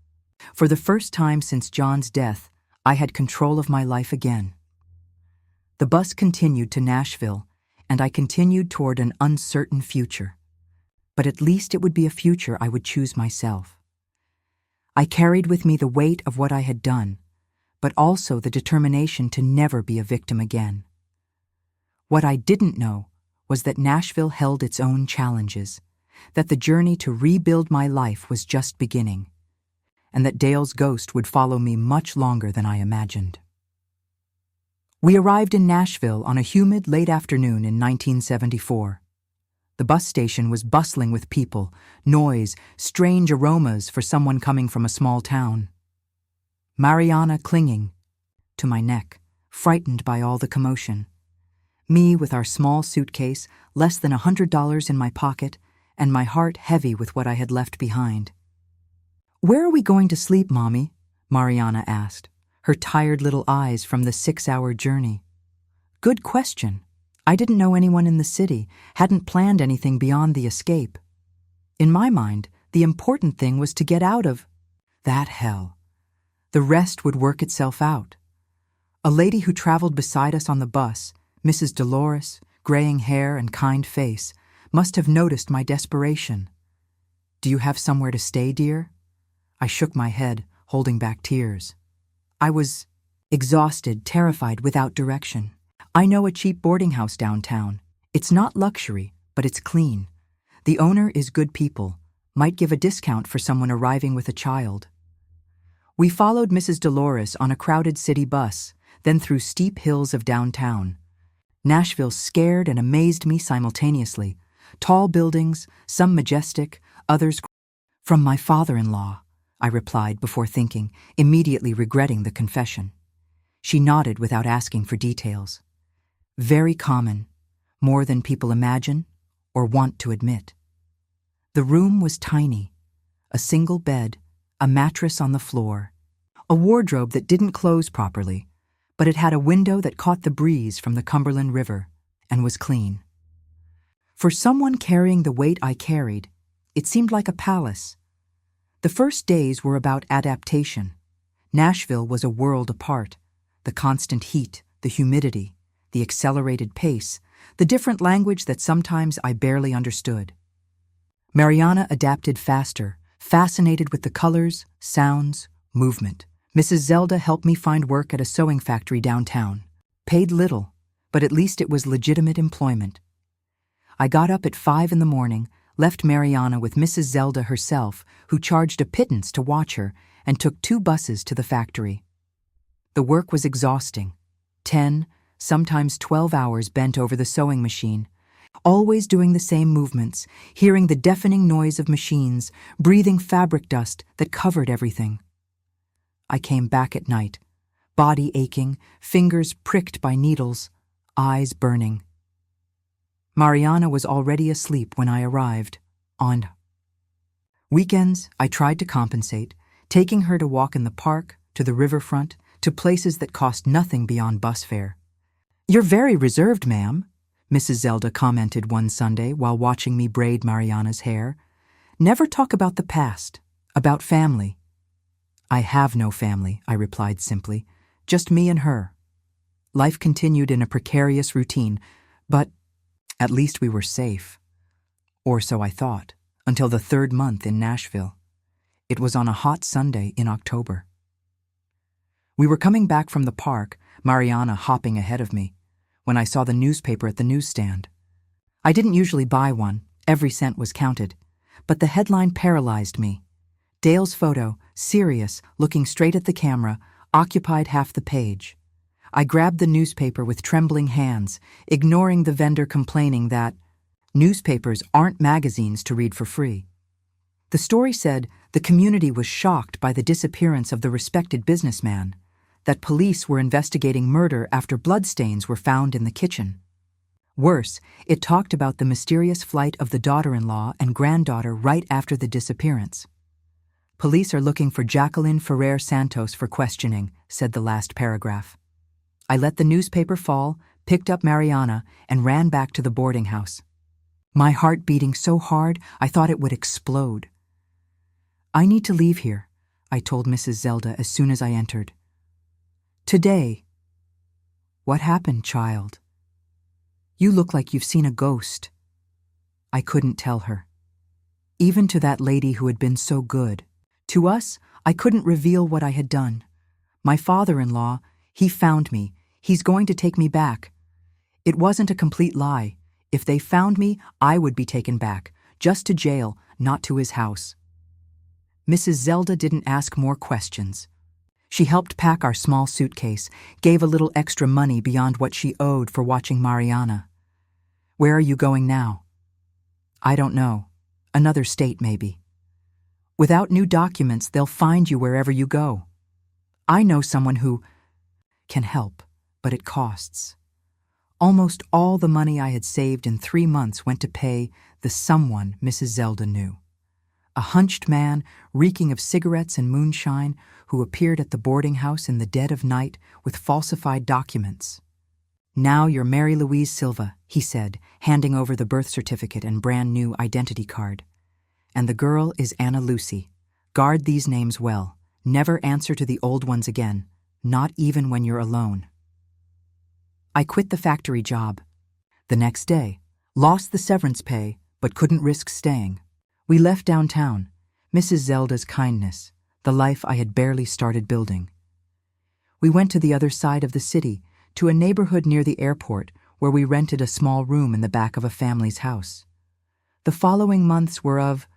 S1: for the first time since John's death, I had control of my life again. The bus continued to Nashville, and I continued toward an uncertain future. But at least it would be a future I would choose myself. I carried with me the weight of what I had done, but also the determination to never be a victim again. What I didn't know was that Nashville held its own challenges, that the journey to rebuild my life was just beginning, and that Dale's ghost would follow me much longer than I imagined. We arrived in Nashville on a humid late afternoon in 1974. The bus station was bustling with people, noise, strange aromas for someone coming from a small town. Mariana clinging to my neck, frightened by all the commotion. Me with our small suitcase, less than $100 in my pocket, and my heart heavy with what I had left behind. "Where are we going to sleep, Mommy?" Mariana asked, her tired little eyes from the 6-hour journey. Good question. I didn't know anyone in the city, hadn't planned anything beyond the escape. In my mind, the important thing was to get out of that hell. The rest would work itself out. A lady who traveled beside us on the bus, Mrs. Dolores, graying hair and kind face, must have noticed my desperation. "Do you have somewhere to stay, dear?" I shook my head, holding back tears. I was exhausted, terrified, without direction. "I know a cheap boarding house downtown. It's not luxury, but it's clean. The owner is good people, might give a discount for someone arriving with a child." We followed Mrs. Dolores on a crowded city bus, then through steep hills of downtown. Nashville scared and amazed me simultaneously. Tall buildings, some majestic, others from my father-in-law, I replied before thinking, immediately regretting the confession. She nodded without asking for details. Very common, more than people imagine or want to admit. The room was tiny, a single bed, a mattress on the floor, a wardrobe that didn't close properly, but it had a window that caught the breeze from the Cumberland River and was clean. For someone carrying the weight I carried, it seemed like a palace. The first days were about adaptation. Nashville was a world apart. The constant heat, the humidity, the accelerated pace, the different language that sometimes I barely understood. Mariana adapted faster, fascinated with the colors, sounds, movement. Mrs. Zelda helped me find work at a sewing factory downtown. Paid little, but at least it was legitimate employment. I got up at 5 in the morning, left Mariana with Mrs. Zelda herself, who charged a pittance to watch her, and took 2 buses to the factory. The work was exhausting. 10, sometimes 12 hours bent over the sewing machine, always doing the same movements, hearing the deafening noise of machines, breathing fabric dust that covered everything. I came back at night, body aching, fingers pricked by needles, eyes burning. Mariana was already asleep when I arrived. On weekends, I tried to compensate, taking her to walk in the park, to the riverfront, to places that cost nothing beyond bus fare. "You're very reserved, ma'am," Mrs. Zelda commented one Sunday while watching me braid Mariana's hair. "Never talk about the past, about family." "I have no family," I replied simply. "Just me and her." Life continued in a precarious routine, but at least we were safe. Or so I thought, until the 3rd month in Nashville. It was on a hot Sunday in October. We were coming back from the park, Mariana hopping ahead of me, when I saw the newspaper at the newsstand. I didn't usually buy one, every cent was counted, but the headline paralyzed me. Dale's photo, serious, looking straight at the camera, occupied half the page. I grabbed the newspaper with trembling hands, ignoring the vendor complaining that newspapers aren't magazines to read for free. The story said the community was shocked by the disappearance of the respected businessman, that police were investigating murder after bloodstains were found in the kitchen. Worse, it talked about the mysterious flight of the daughter-in-law and granddaughter right after the disappearance. "Police are looking for Jacqueline Ferrer Santos for questioning," said the last paragraph. I let the newspaper fall, picked up Mariana, and ran back to the boarding house. My heart beating so hard I thought it would explode. "I need to leave here," I told Mrs. Zelda as soon as I entered. "Today." "What happened, child? You look like you've seen a ghost." I couldn't tell her. Even to that lady who had been so good. To us, I couldn't reveal what I had done. My father-in-law, he found me. He's going to take me back. It wasn't a complete lie. If they found me, I would be taken back, just to jail, not to his house. Mrs. Zelda didn't ask more questions. She helped pack our small suitcase, gave a little extra money beyond what she owed for watching Mariana. "Where are you going now?" "I don't know. Another state, maybe." "Without new documents, they'll find you wherever you go." "I know someone who can help, but it costs." Almost all the money I had saved in 3 months went to pay the someone Mrs. Zelda knew. A hunched man, reeking of cigarettes and moonshine, who appeared at the boarding house in the dead of night with falsified documents. "Now you're Mary Louise Silva," he said, handing over the birth certificate and brand new identity card. "And the girl is Anna Lucy. Guard these names well. Never answer to the old ones again, not even when you're alone." I quit the factory job. The next day, lost the severance pay, but couldn't risk staying. We left downtown, Mrs. Zelda's kindness, the life I had barely started building. We went to the other side of the city, to a neighborhood near the airport where we rented a small room in the back of a family's house. The following months were of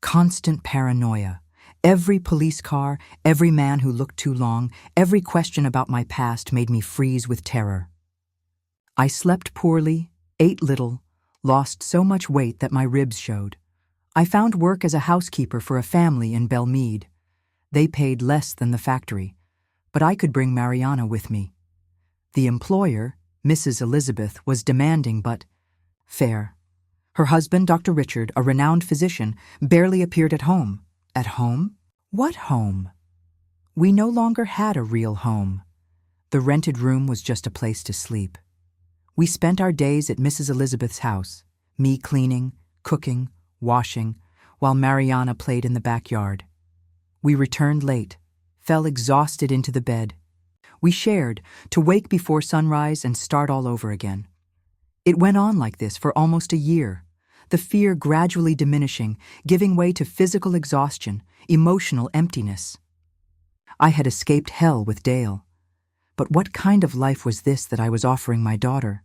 S1: constant paranoia. Every police car, every man who looked too long, every question about my past made me freeze with terror. I slept poorly, ate little, lost so much weight that my ribs showed. I found work as a housekeeper for a family in Belmead. They paid less than the factory, but I could bring Mariana with me. The employer, Mrs. Elizabeth, was demanding but fair. Her husband, Dr. Richard, a renowned physician, barely appeared at home. At home? What home? We no longer had a real home. The rented room was just a place to sleep. We spent our days at Mrs. Elizabeth's house, me cleaning, cooking, washing, while Mariana played in the backyard. We returned late, fell exhausted into the bed. We shared, to wake before sunrise and start all over again. It went on like this for almost a year, the fear gradually diminishing, giving way to physical exhaustion, emotional emptiness. I had escaped hell with Dale. But what kind of life was this that I was offering my daughter?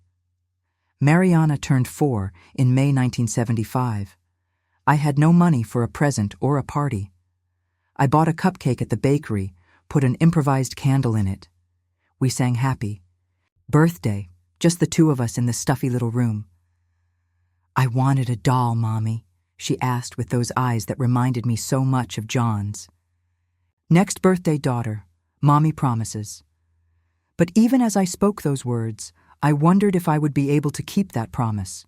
S1: Mariana turned 4 in May 1975. I had no money for a present or a party. I bought a cupcake at the bakery, put an improvised candle in it. We sang happy. Birthday, just the two of us in the stuffy little room. "I wanted a doll, Mommy," she asked with those eyes that reminded me so much of John's. "Next birthday, daughter, Mommy promises." But even as I spoke those words, I wondered if I would be able to keep that promise.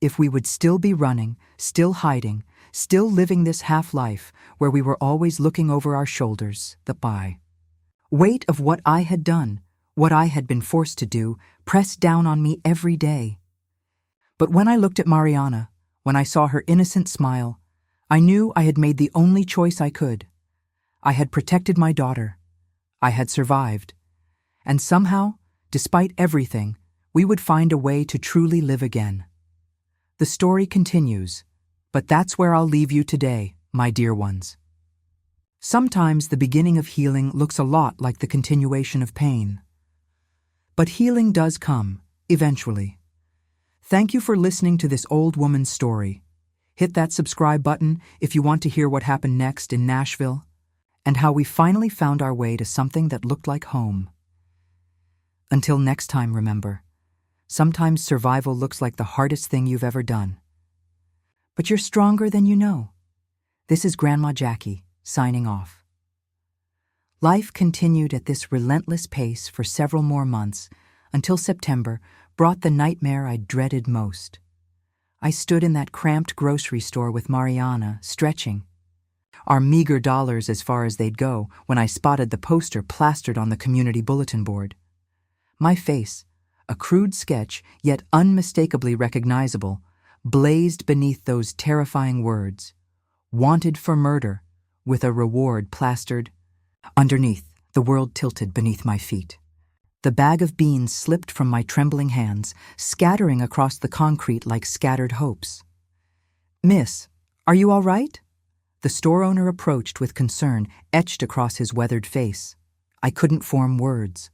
S1: If we would still be running, still hiding, still living this half-life where we were always looking over our shoulders, the weight of what I had done, what I had been forced to do, pressed down on me every day. But when I looked at Mariana, when I saw her innocent smile, I knew I had made the only choice I could. I had protected my daughter. I had survived. And somehow, despite everything, we would find a way to truly live again. The story continues, but that's where I'll leave you today, my dear ones. Sometimes the beginning of healing looks a lot like the continuation of pain. But healing does come, eventually. Thank you for listening to this old woman's story. Hit that subscribe button if you want to hear what happened next in Nashville, and how we finally found our way to something that looked like home. Until next time, remember, sometimes survival looks like the hardest thing you've ever done. But you're stronger than you know. This is Grandma Jackie, signing off. Life continued at this relentless pace for several more months, until September brought the nightmare I dreaded most. I stood in that cramped grocery store with Mariana, stretching. Our meager dollars as far as they'd go, when I spotted the poster plastered on the community bulletin board. My face, a crude sketch yet unmistakably recognizable, blazed beneath those terrifying words, "Wanted for murder," with a reward plastered. Underneath, the world tilted beneath my feet. The bag of beans slipped from my trembling hands, scattering across the concrete like scattered hopes. "Miss, are you all right?" The store owner approached with concern etched across his weathered face. I couldn't form words.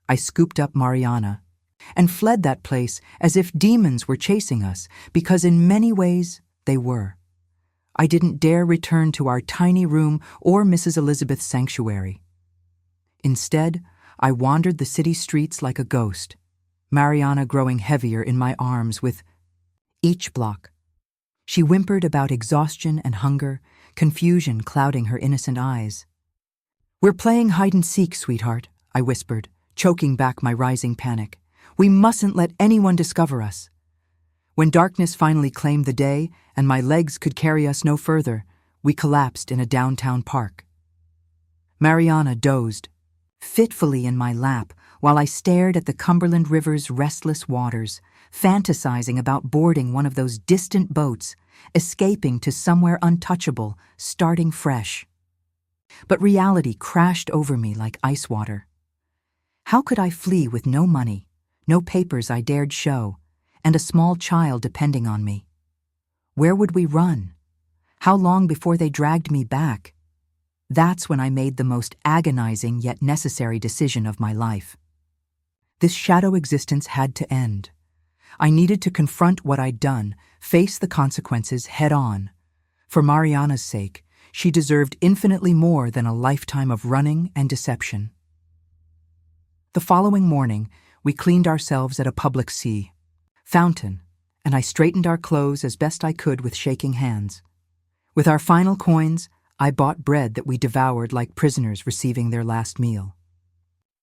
S1: I scooped up Mariana and fled that place as if demons were chasing us, because in many ways they were. I didn't dare return to our tiny room or Mrs. Elizabeth's sanctuary. Instead, I wandered the city streets like a ghost, Mariana growing heavier in my arms with each block. She whimpered about exhaustion and hunger, confusion clouding her innocent eyes. "We're playing hide-and-seek, sweetheart," I whispered, choking back my rising panic. "We mustn't let anyone discover us." When darkness finally claimed the day and my legs could carry us no further, we collapsed in a downtown park. Mariana dozed, fitfully in my lap, while I stared at the Cumberland River's restless waters, fantasizing about boarding one of those distant boats, escaping to somewhere untouchable, starting fresh. But reality crashed over me like ice water. How could I flee with no money, no papers I dared show, and a small child depending on me? Where would we run? How long before they dragged me back? That's when I made the most agonizing yet necessary decision of my life. This shadow existence had to end. I needed to confront what I'd done, face the consequences head on. For Mariana's sake, she deserved infinitely more than a lifetime of running and deception. The following morning, we cleaned ourselves at a public fountain, and I straightened our clothes as best I could with shaking hands. With our final coins, I bought bread that we devoured like prisoners receiving their last meal.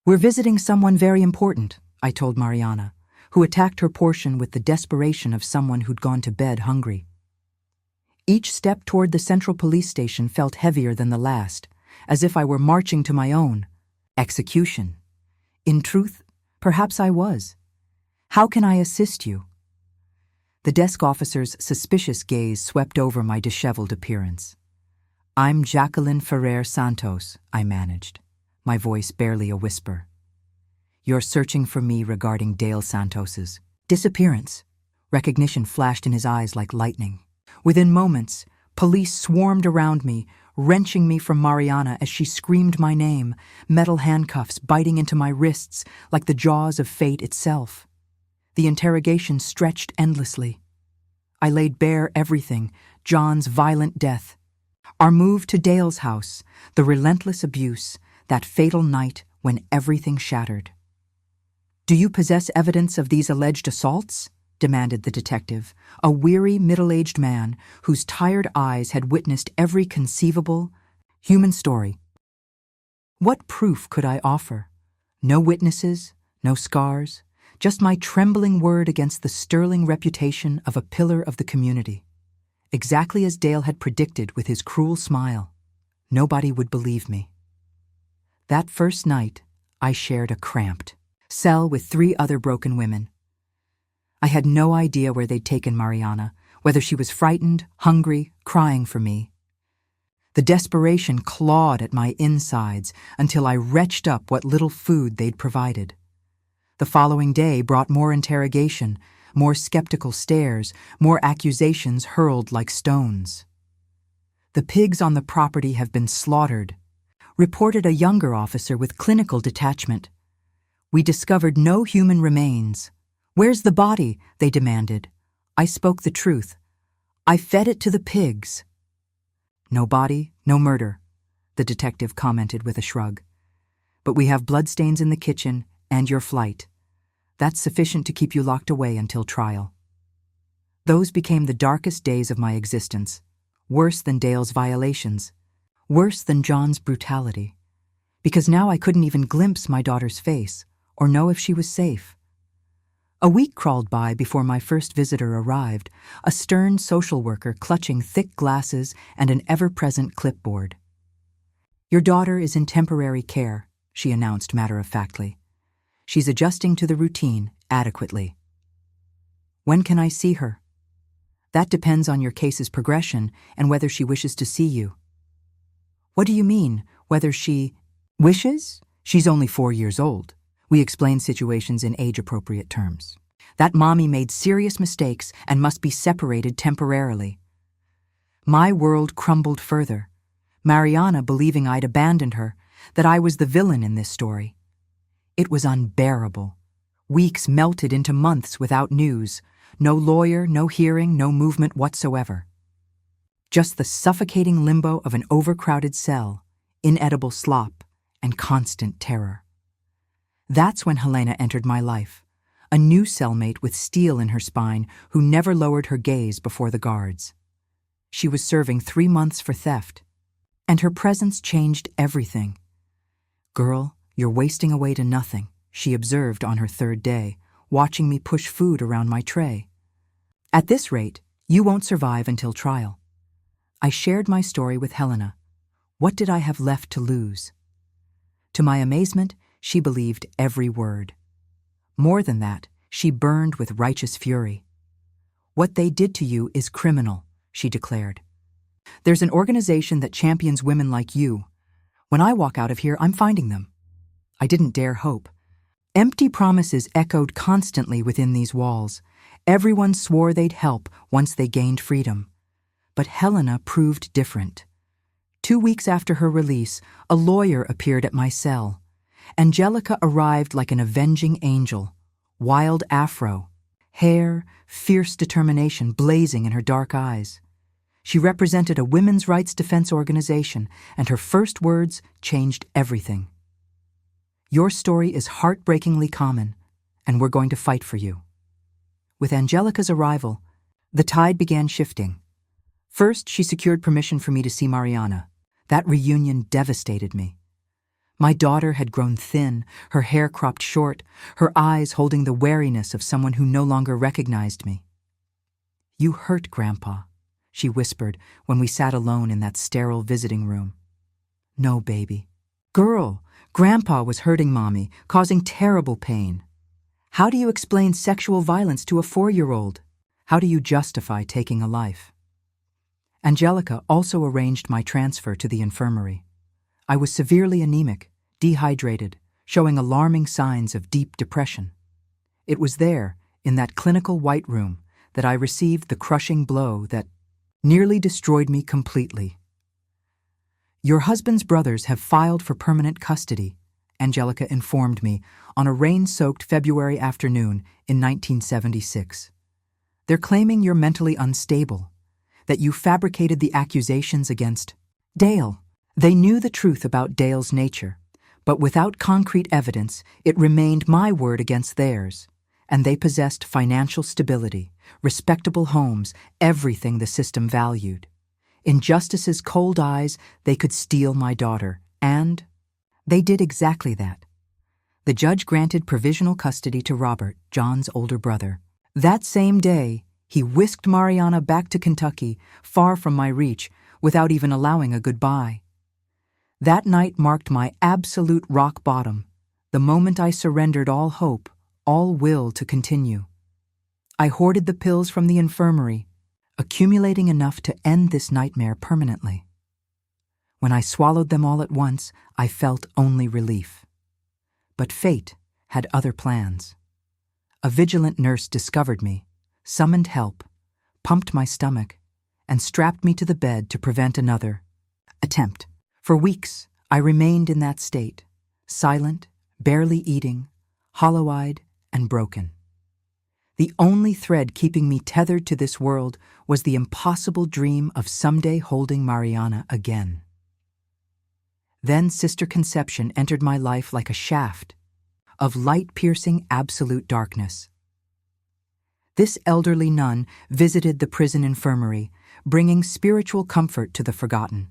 S1: "We're visiting someone very important," I told Mariana, who attacked her portion with the desperation of someone who'd gone to bed hungry. Each step toward the central police station felt heavier than the last, as if I were marching to my own execution. In truth, perhaps I was. "How can I assist you?" The desk officer's suspicious gaze swept over my disheveled appearance. "I'm Jacqueline Ferrer Santos," I managed, my voice barely a whisper. "You're searching for me regarding Dale Santos's disappearance." Recognition flashed in his eyes like lightning. Within moments, police swarmed around me, wrenching me from Mariana as she screamed my name, metal handcuffs biting into my wrists like the jaws of fate itself. The interrogation stretched endlessly. I laid bare everything: John's violent death, our move to Dale's house, the relentless abuse, that fatal night when everything shattered. "Do you possess evidence of these alleged assaults?" demanded the detective, a weary, middle-aged man whose tired eyes had witnessed every conceivable human story. What proof could I offer? No witnesses, no scars, just my trembling word against the sterling reputation of a pillar of the community. Exactly as Dale had predicted with his cruel smile. Nobody would believe me. That first night, I shared a cramped cell with 3 other broken women. I had no idea where they'd taken Mariana, whether she was frightened, hungry, crying for me. The desperation clawed at my insides until I retched up what little food they'd provided. The following day brought more interrogation, more skeptical stares, more accusations hurled like stones. "The pigs on the property have been slaughtered," reported a younger officer with clinical detachment. "We discovered no human remains. Where's the body?" they demanded. I spoke the truth. "I fed it to the pigs." "No body, no murder," the detective commented with a shrug. "But we have bloodstains in the kitchen and your flight. That's sufficient to keep you locked away until trial." Those became the darkest days of my existence, worse than Dale's violations, worse than John's brutality, because now I couldn't even glimpse my daughter's face or know if she was safe. A week crawled by before my first visitor arrived, a stern social worker clutching thick glasses and an ever-present clipboard. "Your daughter is in temporary care," she announced matter-of-factly. "She's adjusting to the routine adequately." "When can I see her?" "That depends on your case's progression and whether she wishes to see you." "What do you mean, whether she wishes? She's only 4 years old." We explained situations in age-appropriate terms. "That mommy made serious mistakes and must be separated temporarily." My world crumbled further, Mariana believing I'd abandoned her, that I was the villain in this story. It was unbearable. Weeks melted into months without news. No lawyer, no hearing, no movement whatsoever. Just the suffocating limbo of an overcrowded cell, inedible slop, and constant terror. That's when Helena entered my life, a new cellmate with steel in her spine who never lowered her gaze before the guards. She was serving 3 months for theft, and her presence changed everything. "Girl, you're wasting away to nothing," she observed on her 3rd day, watching me push food around my tray. "At this rate, you won't survive until trial." I shared my story with Helena. What did I have left to lose? To my amazement, she believed every word. More than that, she burned with righteous fury. "What they did to you is criminal," she declared. "There's an organization that champions women like you. When I walk out of here, I'm finding them." I didn't dare hope. Empty promises echoed constantly within these walls. Everyone swore they'd help once they gained freedom. But Helena proved different. 2 weeks after her release, a lawyer appeared at my cell. Angelica arrived like an avenging angel, wild afro, hair, fierce determination blazing in her dark eyes. She represented a women's rights defense organization, and her first words changed everything. "Your story is heartbreakingly common, and we're going to fight for you." With Angelica's arrival, the tide began shifting. First, she secured permission for me to see Mariana. That reunion devastated me. My daughter had grown thin, her hair cropped short, her eyes holding the wariness of someone who no longer recognized me. "You hurt Grandpa," she whispered when we sat alone in that sterile visiting room. "No, baby." "Girl, Grandpa was hurting Mommy, causing terrible pain." "How do you explain sexual violence to a 4-year-old? How do you justify taking a life?" Angelica also arranged my transfer to the infirmary. I was severely anemic, dehydrated, showing alarming signs of deep depression. It was there, in that clinical white room, that I received the crushing blow that nearly destroyed me completely. "Your husband's brothers have filed for permanent custody," Angelica informed me on a rain-soaked February afternoon in 1976. "They're claiming you're mentally unstable, that you fabricated the accusations against Dale." They knew the truth about Dale's nature, but without concrete evidence, it remained my word against theirs, and they possessed financial stability, respectable homes, everything the system valued. In justice's cold eyes, they could steal my daughter, and they did exactly that. The judge granted provisional custody to Robert, John's older brother. That same day, he whisked Mariana back to Kentucky, far from my reach, without even allowing a goodbye. That night marked my absolute rock bottom, the moment I surrendered all hope, all will to continue. I hoarded the pills from the infirmary, accumulating enough to end this nightmare permanently. When I swallowed them all at once, I felt only relief. But fate had other plans. A vigilant nurse discovered me, summoned help, pumped my stomach, and strapped me to the bed to prevent another attempt. For weeks, I remained in that state, silent, barely eating, hollow-eyed, and broken. The only thread keeping me tethered to this world was the impossible dream of someday holding Mariana again. Then Sister Conception entered my life like a shaft of light-piercing absolute darkness. This elderly nun visited the prison infirmary, bringing spiritual comfort to the forgotten.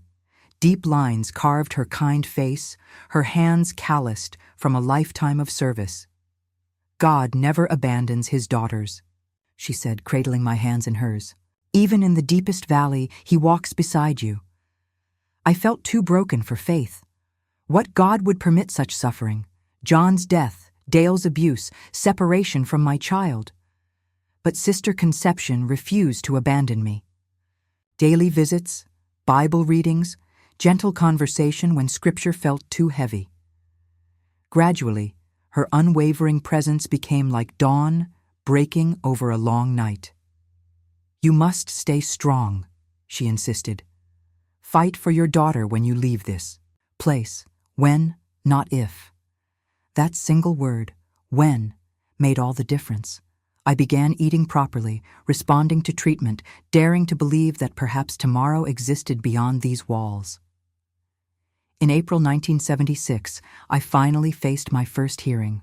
S1: Deep lines carved her kind face, her hands calloused from a lifetime of service. "God never abandons his daughters," she said, cradling my hands in hers. "Even in the deepest valley, he walks beside you." I felt too broken for faith. What God would permit such suffering? John's death, Dale's abuse, separation from my child. But Sister Conception refused to abandon me. Daily visits, Bible readings, gentle conversation when scripture felt too heavy. Gradually, her unwavering presence became like dawn breaking over a long night. "You must stay strong," she insisted. "Fight for your daughter when you leave this place. When, not if." That single word, when, made all the difference. I began eating properly, responding to treatment, daring to believe that perhaps tomorrow existed beyond these walls. In April 1976, I finally faced my first hearing.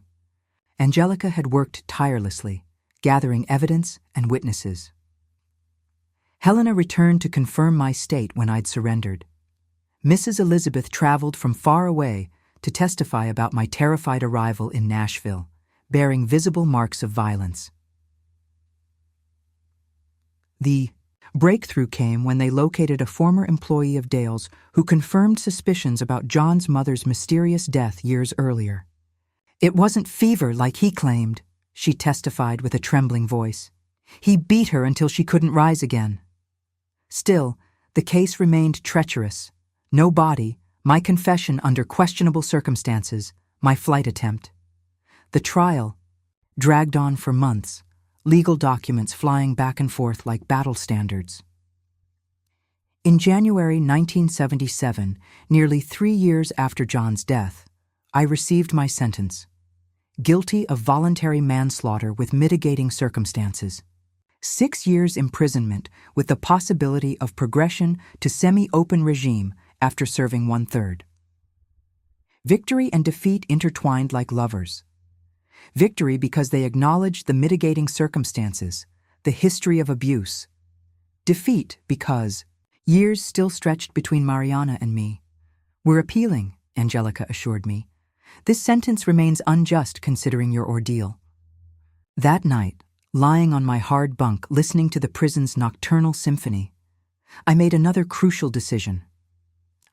S1: Angelica had worked tirelessly, gathering evidence and witnesses. Helena returned to confirm my state when I'd surrendered. Mrs. Elizabeth traveled from far away to testify about my terrified arrival in Nashville, bearing visible marks of violence. The breakthrough came when they located a former employee of Dale's who confirmed suspicions about John's mother's mysterious death years earlier. "It wasn't fever like he claimed," she testified with a trembling voice. "He beat her until she couldn't rise again." Still, the case remained treacherous. No body, my confession under questionable circumstances, my flight attempt. The trial dragged on for months, legal documents flying back and forth like battle standards. In January 1977, nearly 3 years after John's death, I received my sentence. Guilty of voluntary manslaughter with mitigating circumstances. 6 years imprisonment with the possibility of progression to semi-open regime after serving 1/3. Victory and defeat intertwined like lovers. Victory because they acknowledged the mitigating circumstances, the history of abuse. Defeat because years still stretched between Mariana and me. "We're appealing," Angelica assured me. "This sentence remains unjust considering your ordeal." That night, lying on my hard bunk listening to the prison's nocturnal symphony, I made another crucial decision.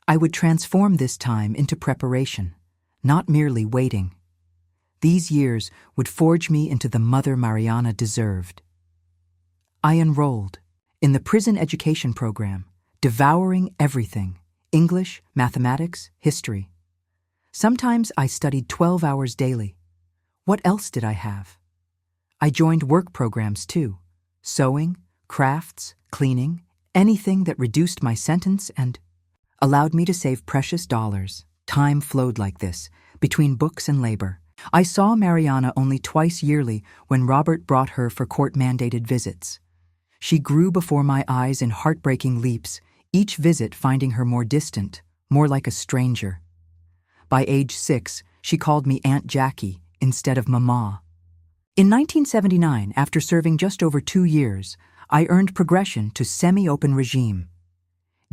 S1: I would transform this time into preparation, not merely waiting. These years would forge me into the mother Mariana deserved. I enrolled in the prison education program, devouring everything: English, mathematics, history. Sometimes I studied 12 hours daily. What else did I have? I joined work programs too. Sewing, crafts, cleaning, anything that reduced my sentence and allowed me to save precious dollars. Time flowed like this, between books and labor. I saw Mariana only twice yearly when Robert brought her for court-mandated visits. She grew before my eyes in heartbreaking leaps, each visit finding her more distant, more like a stranger. By age 6, she called me Aunt Jackie instead of Mama. In 1979, after serving just over 2 years, I earned progression to semi-open regime.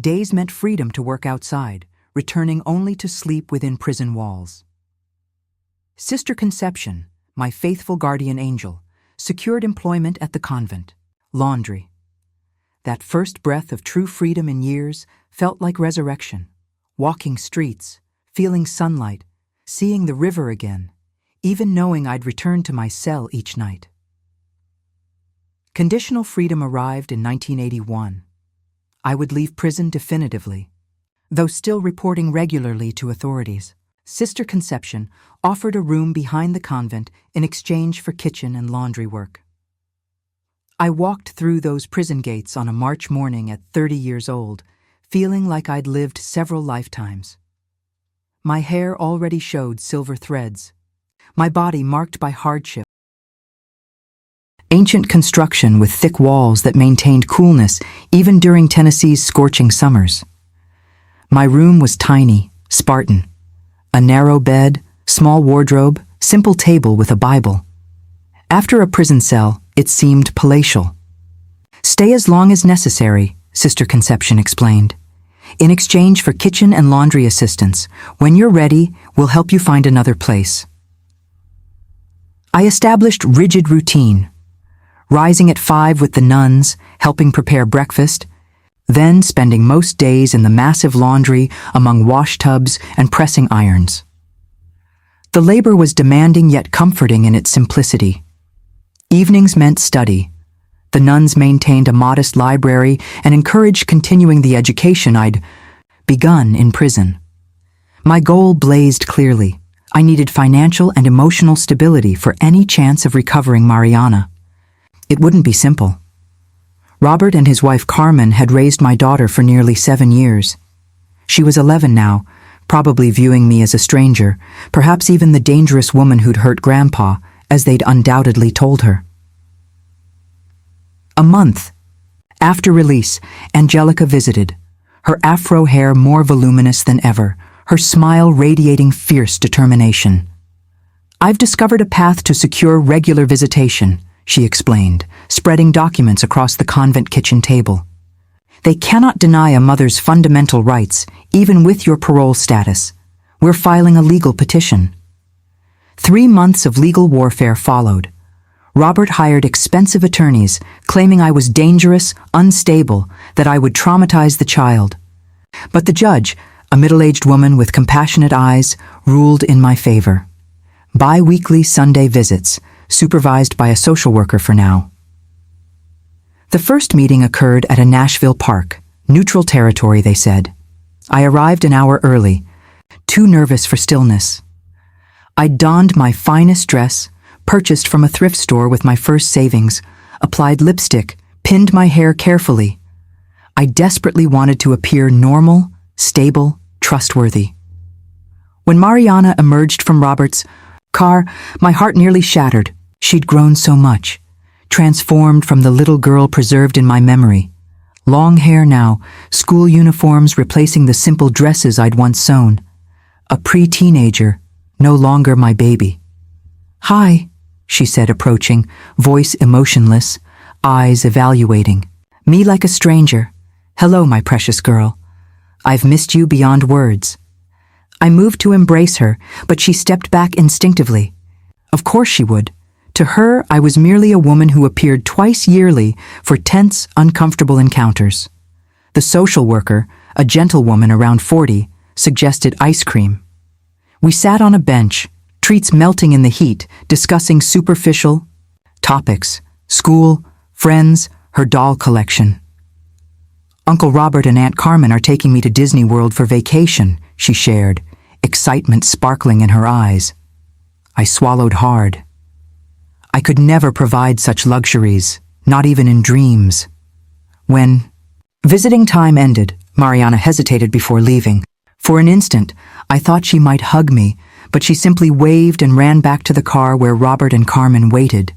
S1: Days meant freedom to work outside, returning only to sleep within prison walls. Sister Conception, my faithful guardian angel, secured employment at the convent. Laundry. That first breath of true freedom in years felt like resurrection. Walking streets, feeling sunlight, seeing the river again, even knowing I'd return to my cell each night. Conditional freedom arrived in 1981. I would leave prison definitively, though still reporting regularly to authorities. Sister Conception offered a room behind the convent in exchange for kitchen and laundry work. I walked through those prison gates on a March morning at 30 years old, feeling like I'd lived several lifetimes. My hair already showed silver threads, my body marked by hardship. Ancient construction with thick walls that maintained coolness even during Tennessee's scorching summers. My room was tiny, Spartan. A narrow bed, small wardrobe, simple table with a Bible. After a prison cell, it seemed palatial. Stay as long as necessary, Sister Conception explained. In exchange for kitchen and laundry assistance, when you're ready, we'll help you find another place. I established rigid routine, rising at 5 with the nuns, helping prepare breakfast, then spending most days in the massive laundry among wash tubs and pressing irons. The labor was demanding yet comforting in its simplicity. Evenings meant study. The nuns maintained a modest library and encouraged continuing the education I'd begun in prison. My goal blazed clearly. I needed financial and emotional stability for any chance of recovering Mariana. It wouldn't be simple. Robert and his wife Carmen had raised my daughter for nearly 7 years. She was 11 now, probably viewing me as a stranger, perhaps even the dangerous woman who'd hurt Grandpa, as they'd undoubtedly told her. A month after release, Angelica visited, her afro hair more voluminous than ever, her smile radiating fierce determination. "I've discovered a path to secure regular visitation," she explained, spreading documents across the convent kitchen table. "They cannot deny a mother's fundamental rights, even with your parole status. We're filing a legal petition." 3 months of legal warfare followed. Robert hired expensive attorneys, claiming I was dangerous, unstable, that I would traumatize the child. But the judge, a middle-aged woman with compassionate eyes, ruled in my favor. Bi-weekly Sunday visits, supervised by a social worker for now. The first meeting occurred at a Nashville park, neutral territory, they said. I arrived an hour early, too nervous for stillness. I donned my finest dress, purchased from a thrift store with my first savings, applied lipstick, pinned my hair carefully. I desperately wanted to appear normal, stable, trustworthy. When Mariana emerged from Robert's car, my heart nearly shattered. She'd grown so much, transformed from the little girl preserved in my memory. Long hair now, school uniforms replacing the simple dresses I'd once sewn. A pre-teenager, no longer my baby. "Hi," she said, approaching, voice emotionless, eyes evaluating. Me like a stranger. "Hello, my precious girl. I've missed you beyond words." I moved to embrace her, but she stepped back instinctively. Of course she would. To her, I was merely a woman who appeared twice yearly for tense, uncomfortable encounters. The social worker, a gentlewoman around 40, suggested ice cream. We sat on a bench, treats melting in the heat, discussing superficial topics, school, friends, her doll collection. "Uncle Robert and Aunt Carmen are taking me to Disney World for vacation," she shared, excitement sparkling in her eyes. I swallowed hard. I could never provide such luxuries, not even in dreams. When visiting time ended, Mariana hesitated before leaving. For an instant, I thought she might hug me, but she simply waved and ran back to the car where Robert and Carmen waited.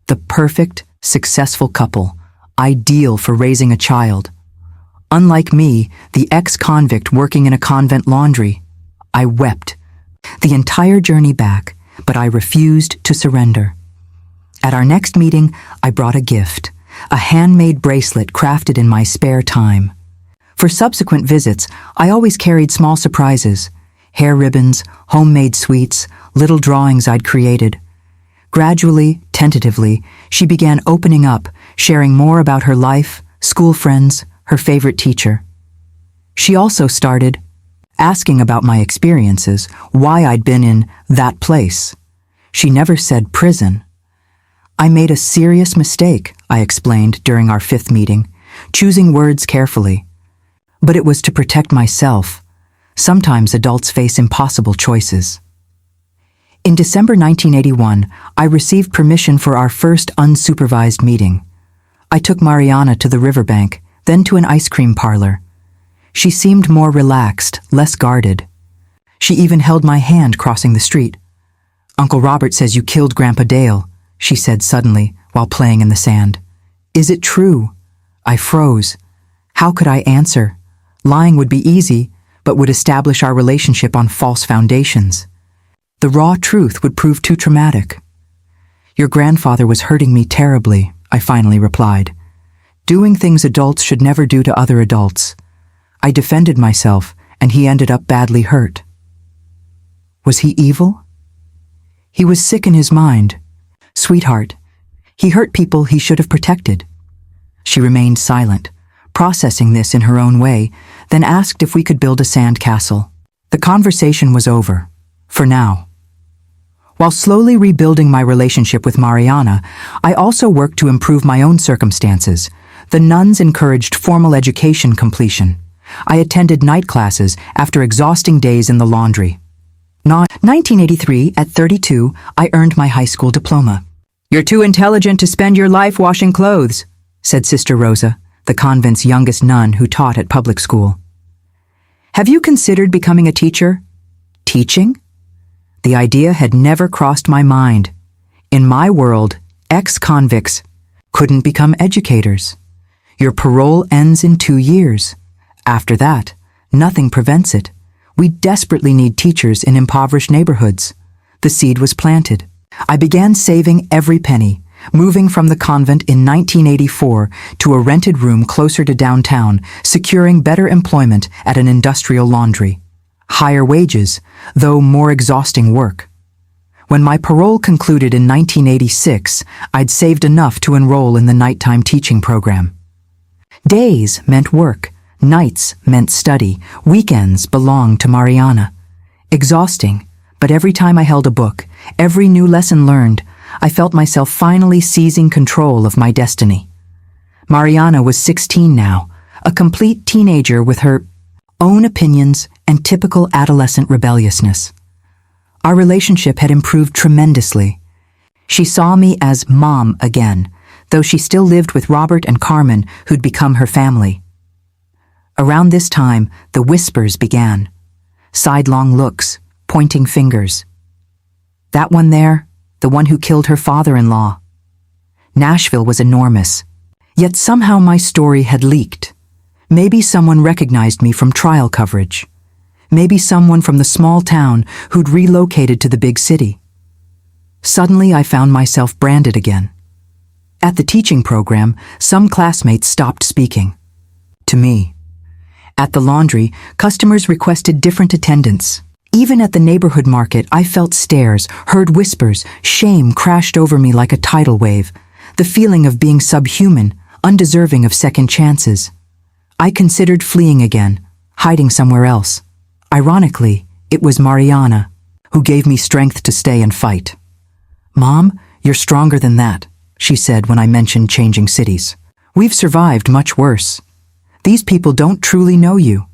S1: The perfect, successful couple, ideal for raising a child. Unlike me, the ex-convict working in a convent laundry, I wept the entire journey back, but I refused to surrender. At our next meeting, I brought a gift, a handmade bracelet crafted in my spare time. For subsequent visits, I always carried small surprises, hair ribbons, homemade sweets, little drawings I'd created. Gradually, tentatively, she began opening up, sharing more about her life, school friends, her favorite teacher. She also started asking about my experiences, why I'd been in that place. She never said prison. I made a serious mistake, I explained during our 5th meeting, choosing words carefully. But it was to protect myself. Sometimes adults face impossible choices. In December 1981, I received permission for our first unsupervised meeting. I took Mariana to the riverbank, then to an ice cream parlor. She seemed more relaxed, less guarded. She even held my hand crossing the street. "Uncle Robert says you killed Grandpa Dale," she said suddenly while playing in the sand. "Is it true?" I froze. How could I answer? Lying would be easy, but would establish our relationship on false foundations. The raw truth would prove too traumatic. "Your grandfather was hurting me terribly," I finally replied. "Doing things adults should never do to other adults." I defended myself, and he ended up badly hurt. Was he evil? He was sick in his mind. "Sweetheart, he hurt people he should have protected." She remained silent, processing this in her own way, then asked if we could build a sand castle. The conversation was over, for now. While slowly rebuilding my relationship with Mariana, I also worked to improve my own circumstances. The nuns encouraged formal education completion. I attended night classes after exhausting days in the laundry. 1983, at 32, I earned my high school diploma. "You're too intelligent to spend your life washing clothes," said Sister Rosa, the convent's youngest nun who taught at public school. "Have you considered becoming a teacher?" Teaching? The idea had never crossed my mind. In my world, ex-convicts couldn't become educators. Your parole ends in 2 years. After that, nothing prevents it. We desperately need teachers in impoverished neighborhoods. The seed was planted. I began saving every penny, moving from the convent in 1984 to a rented room closer to downtown, securing better employment at an industrial laundry. Higher wages, though more exhausting work. When my parole concluded in 1986, I'd saved enough to enroll in the nighttime teaching program. Days meant work, nights meant study, weekends belonged to Mariana. Exhausting, but every time I held a book, every new lesson learned, I felt myself finally seizing control of my destiny. Mariana was 16 now, a complete teenager with her own opinions and typical adolescent rebelliousness. Our relationship had improved tremendously. She saw me as Mom again, though she still lived with Robert and Carmen, who'd become her family. Around this time, the whispers began. Sidelong looks, pointing fingers. That one there, the one who killed her father-in-law. Nashville was enormous. Yet somehow my story had leaked. Maybe someone recognized me from trial coverage. Maybe someone from the small town who'd relocated to the big city. Suddenly I found myself branded again. At the teaching program, some classmates stopped speaking. To me. At the laundry, customers requested different attendance. Even at the neighborhood market, I felt stares, heard whispers, shame crashed over me like a tidal wave. The feeling of being subhuman, undeserving of second chances. I considered fleeing again, hiding somewhere else. Ironically, it was Mariana who gave me strength to stay and fight. "Mom, you're stronger than that," she said when I mentioned changing cities. "We've survived much worse. These people don't truly know you."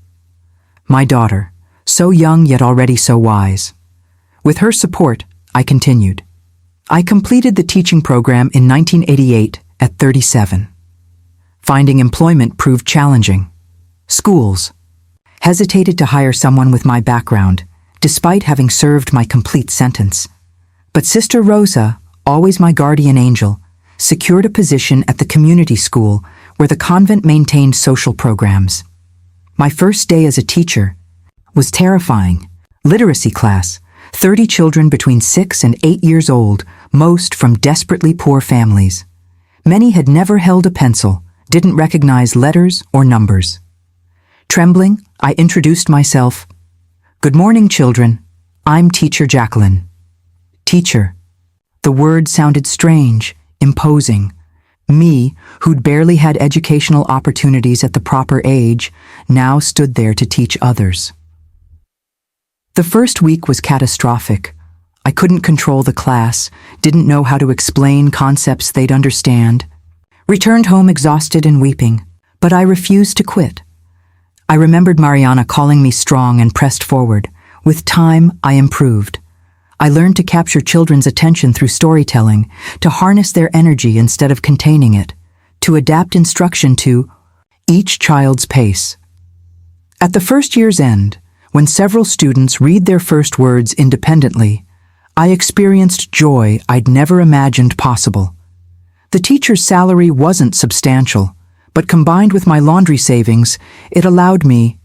S1: My daughter, so young yet already so wise. With her support, I continued. I completed the teaching program in 1988 at 37. Finding employment proved challenging. Schools hesitated to hire someone with my background, despite having served my complete sentence. But Sister Rosa, always my guardian angel, secured a position at the community school where the convent maintained social programs. My first day as a teacher was terrifying. Literacy class, 30 children between 6 and 8 years old, most from desperately poor families. Many had never held a pencil, didn't recognize letters or numbers. Trembling, I introduced myself. "Good morning, children. I'm Teacher Jacqueline." Teacher. The word sounded strange, imposing. Me, who'd barely had educational opportunities at the proper age, now stood there to teach others. The first week was catastrophic. I couldn't control the class, didn't know how to explain concepts they'd understand. Returned home exhausted and weeping, but I refused to quit. I remembered Mariana calling me strong and pressed forward. With time, I improved. I learned to capture children's attention through storytelling, to harness their energy instead of containing it, to adapt instruction to each child's pace. At the first year's end, when several students read their first words independently, I experienced joy I'd never imagined possible. The teacher's salary wasn't substantial, but combined with my laundry savings, it allowed me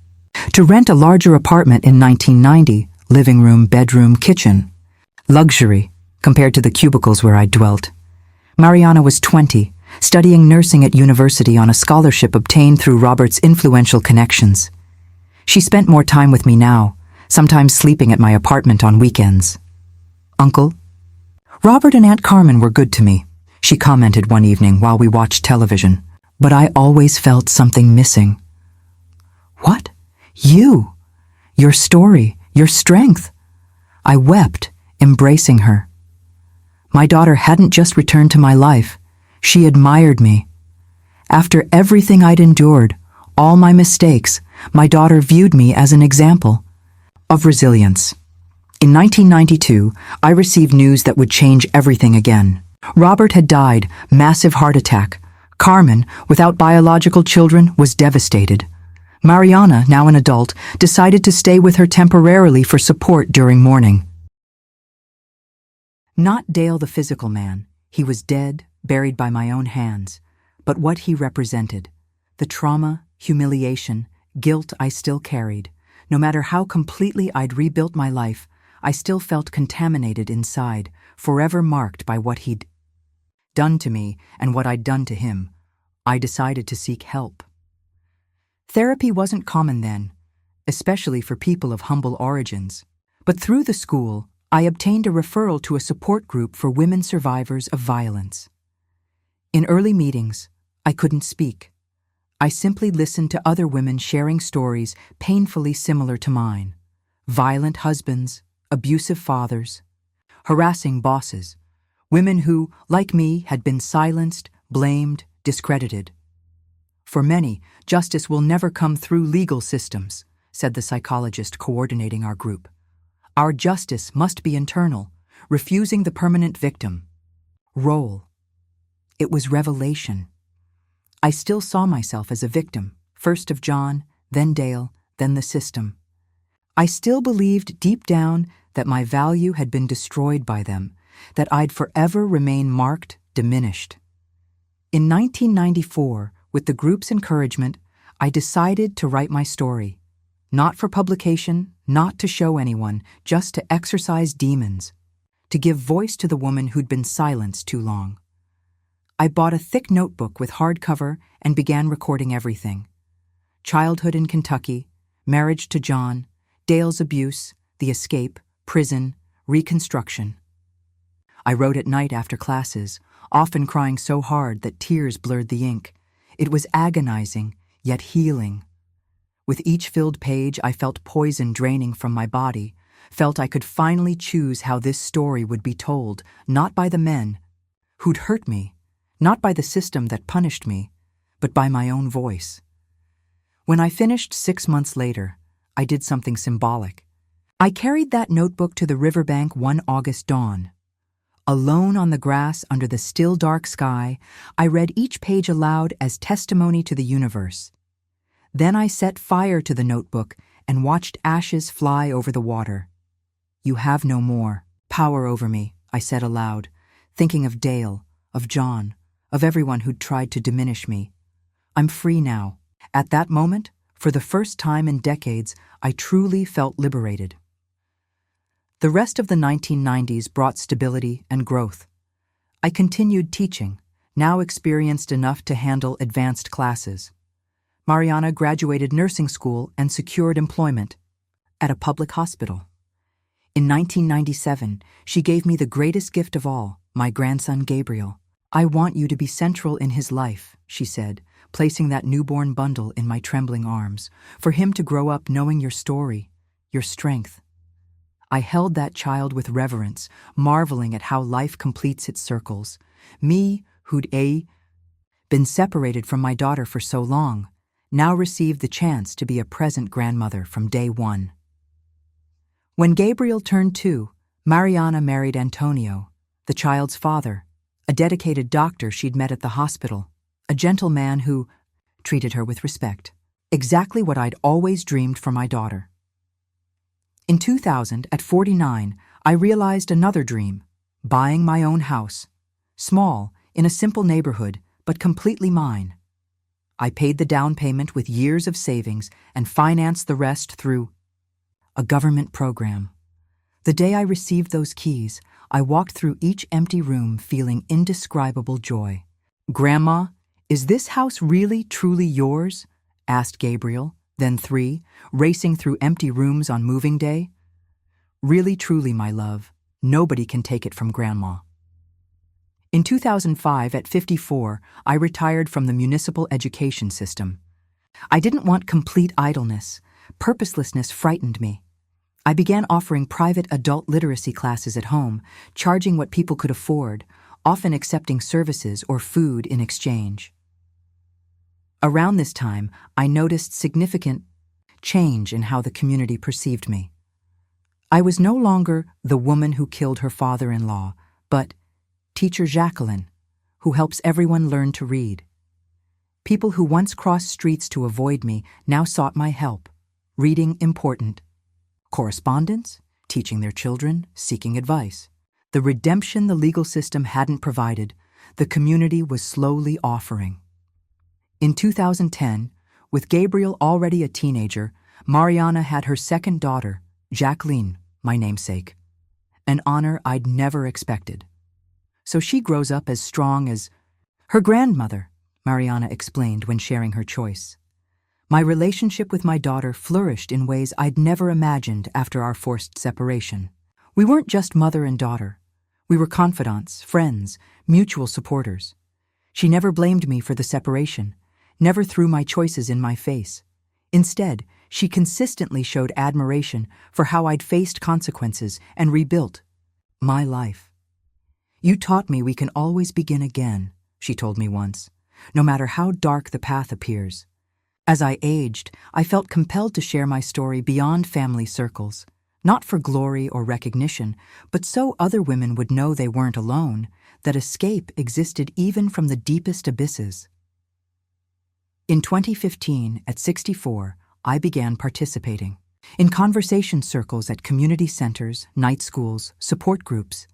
S1: to rent a larger apartment in 1990, living room, bedroom, kitchen. Luxury, compared to the cubicles where I dwelt. Mariana was 20, studying nursing at university on a scholarship obtained through Robert's influential connections. She spent more time with me now, sometimes sleeping at my apartment on weekends. "Uncle?" "Robert and Aunt Carmen were good to me," she commented one evening while we watched television, "but I always felt something missing." "What? You? Your story, your strength?" I wept, embracing her. My daughter hadn't just returned to my life, she admired me. After everything I'd endured, all my mistakes, my daughter viewed me as an example of resilience. In 1992, I received news that would change everything again. Robert had died, massive heart attack. Carmen, without biological children, was devastated. Mariana, now an adult, decided to stay with her temporarily for support during mourning. Not Dale the physical man. He was dead, buried by my own hands. But what he represented, the trauma, humiliation, guilt I still carried. No matter how completely I'd rebuilt my life, I still felt contaminated inside, forever marked by what he'd done to me and what I'd done to him. I decided to seek help. Therapy wasn't common then, especially for people of humble origins. But through the school, I obtained a referral to a support group for women survivors of violence. In early meetings, I couldn't speak. I simply listened to other women sharing stories painfully similar to mine. Violent husbands, abusive fathers, harassing bosses, women who, like me, had been silenced, blamed, discredited. "For many, justice will never come through legal systems," said the psychologist coordinating our group. "Our justice must be internal, refusing the permanent victim role." It was revelation. I still saw myself as a victim, first of John, then Dale, then the system. I still believed deep down that my value had been destroyed by them, that I'd forever remain marked, diminished. In 1994, with the group's encouragement, I decided to write my story. Not for publication, not to show anyone, just to exorcise demons, to give voice to the woman who'd been silenced too long. I bought a thick notebook with hardcover and began recording everything. Childhood in Kentucky, marriage to John, Dale's abuse, the escape, prison, reconstruction. I wrote at night after classes, often crying so hard that tears blurred the ink. It was agonizing, yet healing. With each filled page, I felt poison draining from my body, felt I could finally choose how this story would be told, not by the men who'd hurt me, not by the system that punished me, but by my own voice. When I finished 6 months later, I did something symbolic. I carried that notebook to the riverbank one August dawn. Alone on the grass under the still dark sky, I read each page aloud as testimony to the universe. Then I set fire to the notebook and watched ashes fly over the water. "You have no more power over me," I said aloud, thinking of Dale, of John, of everyone who'd tried to diminish me. "I'm free now." At that moment, for the first time in decades, I truly felt liberated. The rest of the 1990s brought stability and growth. I continued teaching, now experienced enough to handle advanced classes. Mariana graduated nursing school and secured employment at a public hospital. In 1997, she gave me the greatest gift of all, my grandson Gabriel. "I want you to be central in his life," she said, placing that newborn bundle in my trembling arms, "for him to grow up knowing your story, your strength." I held that child with reverence, marveling at how life completes its circles. Me, who'd been separated from my daughter for so long, now received the chance to be a present grandmother from day one. When Gabriel turned 2, Mariana married Antonio, the child's father, a dedicated doctor she'd met at the hospital, a gentle man who treated her with respect. Exactly what I'd always dreamed for my daughter. In 2000, at 49, I realized another dream, buying my own house. Small, in a simple neighborhood, but completely mine. I paid the down payment with years of savings and financed the rest through a government program. The day I received those keys, I walked through each empty room feeling indescribable joy. "Grandma, is this house really, truly yours?" asked Gabriel, then 3, racing through empty rooms on moving day. "Really, truly, my love. Nobody can take it from Grandma." In 2005, at 54, I retired from the municipal education system. I didn't want complete idleness. Purposelessness frightened me. I began offering private adult literacy classes at home, charging what people could afford, often accepting services or food in exchange. Around this time, I noticed significant change in how the community perceived me. I was no longer the woman who killed her father-in-law, but Teacher Jacqueline, who helps everyone learn to read. People who once crossed streets to avoid me now sought my help. Reading important. Correspondence, teaching their children, seeking advice. The redemption the legal system hadn't provided, the community was slowly offering. In 2010, with Gabriel already a teenager, Mariana had her second daughter, Jacqueline, my namesake. An honor I'd never expected. "So she grows up as strong as her grandmother," Mariana explained when sharing her choice. My relationship with my daughter flourished in ways I'd never imagined after our forced separation. We weren't just mother and daughter. We were confidants, friends, mutual supporters. She never blamed me for the separation, never threw my choices in my face. Instead, she consistently showed admiration for how I'd faced consequences and rebuilt my life. "You taught me we can always begin again," she told me once, "no matter how dark the path appears." As I aged, I felt compelled to share my story beyond family circles, not for glory or recognition, but so other women would know they weren't alone, that escape existed even from the deepest abysses. In 2015, at 64, I began participating in conversation circles at community centers, night schools, support groups.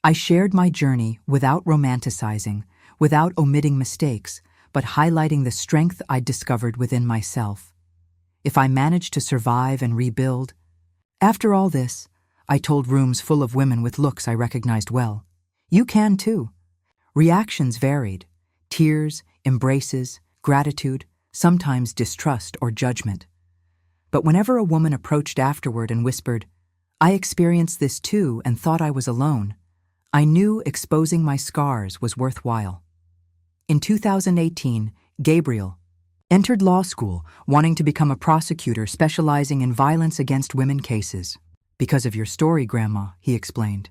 S1: I shared my journey without romanticizing, without omitting mistakes, but highlighting the strength I'd discovered within myself. If I managed to survive and rebuild, after all this, I told rooms full of women with looks I recognized well. You can too. Reactions varied: tears, embraces, gratitude, sometimes distrust or judgment. But whenever a woman approached afterward and whispered, "I experienced this too and thought I was alone," I knew exposing my scars was worthwhile. In 2018, Gabriel entered law school, wanting to become a prosecutor specializing in violence against women cases. "Because of your story, Grandma," he explained,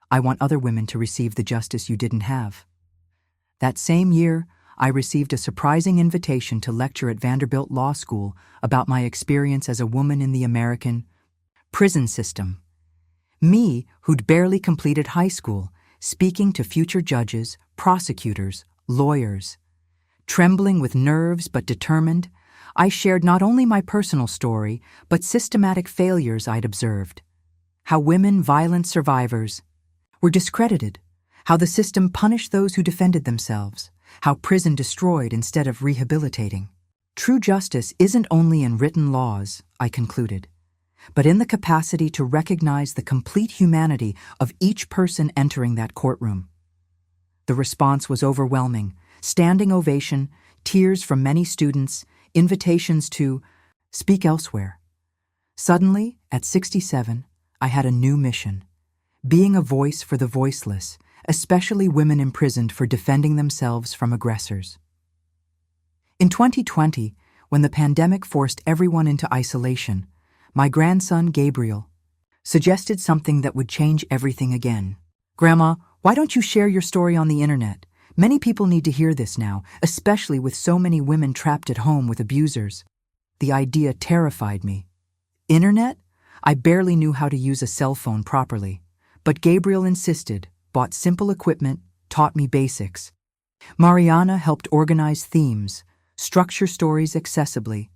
S1: "I want other women to receive the justice you didn't have." That same year, I received a surprising invitation to lecture at Vanderbilt Law School about my experience as a woman in the American prison system. Me, who'd barely completed high school, speaking to future judges, prosecutors, lawyers. Trembling with nerves but determined, I shared not only my personal story, but systematic failures I'd observed. How women violence survivors were discredited, how the system punished those who defended themselves, how prison destroyed instead of rehabilitating. True justice isn't only in written laws, I concluded, but in the capacity to recognize the complete humanity of each person entering that courtroom. The response was overwhelming: standing ovation, tears from many students, invitations to speak elsewhere. Suddenly, at 67, I had a new mission: being a voice for the voiceless, especially women imprisoned for defending themselves from aggressors. In 2020, when the pandemic forced everyone into isolation, my grandson, Gabriel, suggested something that would change everything again. "Grandma, why don't you share your story on the internet? Many people need to hear this now, especially with so many women trapped at home with abusers." The idea terrified me. Internet? I barely knew how to use a cell phone properly. But Gabriel insisted, bought simple equipment, taught me basics. Mariana helped organize themes, structure stories accessibly.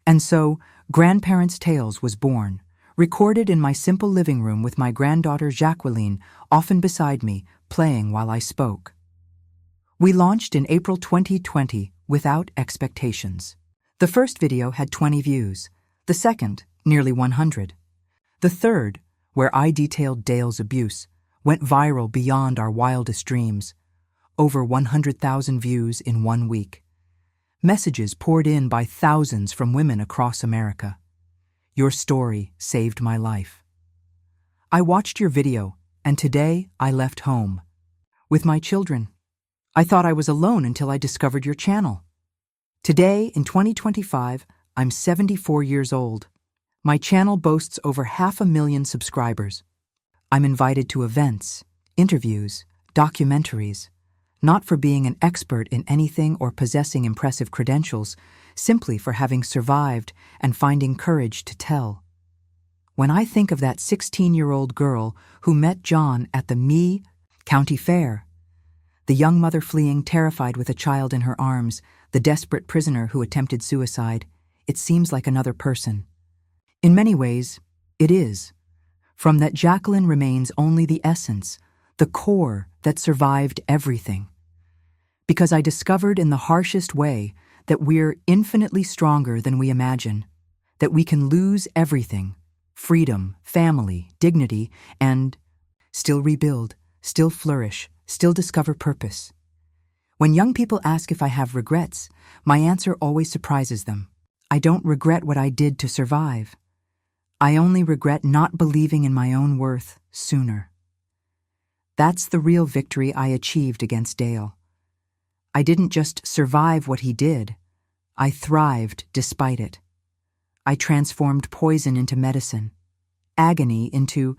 S1: And so, Grandparents' Tales was born, recorded in my simple living room with my granddaughter Jacqueline often beside me, playing while I spoke. We launched in April 2020 without expectations. The first video had 20 views, the second, nearly 100. The third, where I detailed Dale's abuse, went viral beyond our wildest dreams. Over 100,000 views in 1 week. Messages poured in by thousands from women across America. "Your story saved my life." I watched your video, and today I left home. With my children. I thought I was alone until I discovered your channel. Today, in 2025, I'm 74 years old. My channel boasts over 500,000 subscribers. I'm invited to events, interviews, documentaries, not for being an expert in anything or possessing impressive credentials, simply for having survived and finding courage to tell. When I think of that 16-year-old girl who met John at the Mee County Fair, the young mother fleeing terrified with a child in her arms, the desperate prisoner who attempted suicide, it seems like another person. In many ways, it is. From that Jacqueline remains only the essence, the core that survived everything. Because I discovered in the harshest way that we're infinitely stronger than we imagine, that we can lose everything, freedom, family, dignity, and still rebuild, still flourish, still discover purpose. When young people ask if I have regrets, my answer always surprises them. I don't regret what I did to survive. I only regret not believing in my own worth sooner. That's the real victory I achieved against Dale. I didn't just survive what he did. I thrived despite it. I transformed poison into medicine, agony into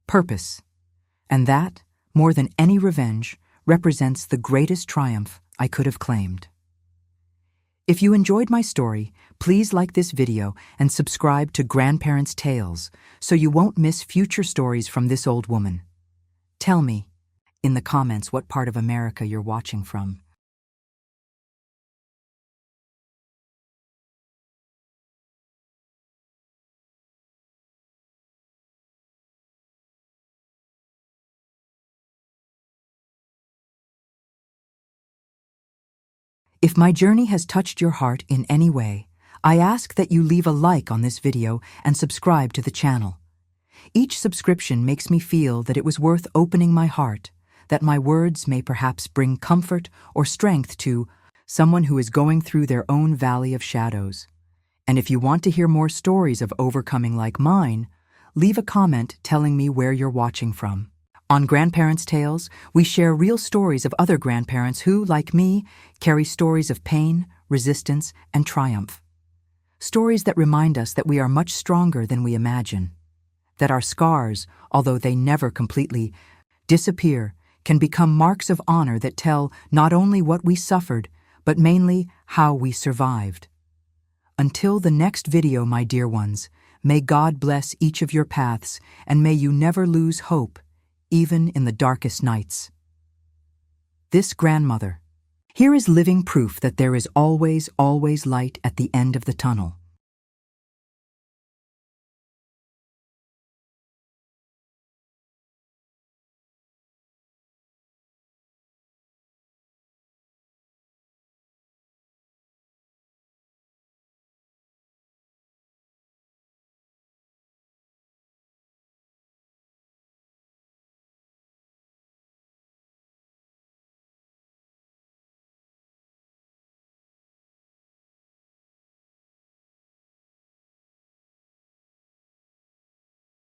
S1: purpose. And that, more than any revenge, represents the greatest triumph I could have claimed. If you enjoyed my story, please like this video and subscribe to Grandparents' Tales so you won't miss future stories from this old woman. Tell me in the comments what part of America you're watching from. If my journey has touched your heart in any way, I ask that you leave a like on this video and subscribe to the channel. Each subscription makes me feel that it was worth opening my heart, that my words may perhaps bring comfort or strength to someone who is going through their own valley of shadows. And if you want to hear more stories of overcoming like mine, leave a comment telling me where you're watching from. On Grandparents' Tales, we share real stories of other grandparents who, like me, carry stories of pain, resistance, and triumph. Stories that remind us that we are much stronger than we imagine. That our scars, although they never completely disappear, can become marks of honor that tell not only what we suffered, but mainly how we survived. Until the next video, my dear ones, may God bless each of your paths, and may you never lose hope, even in the darkest nights. This grandmother. Here is living proof that there is always, always light at the end of the tunnel.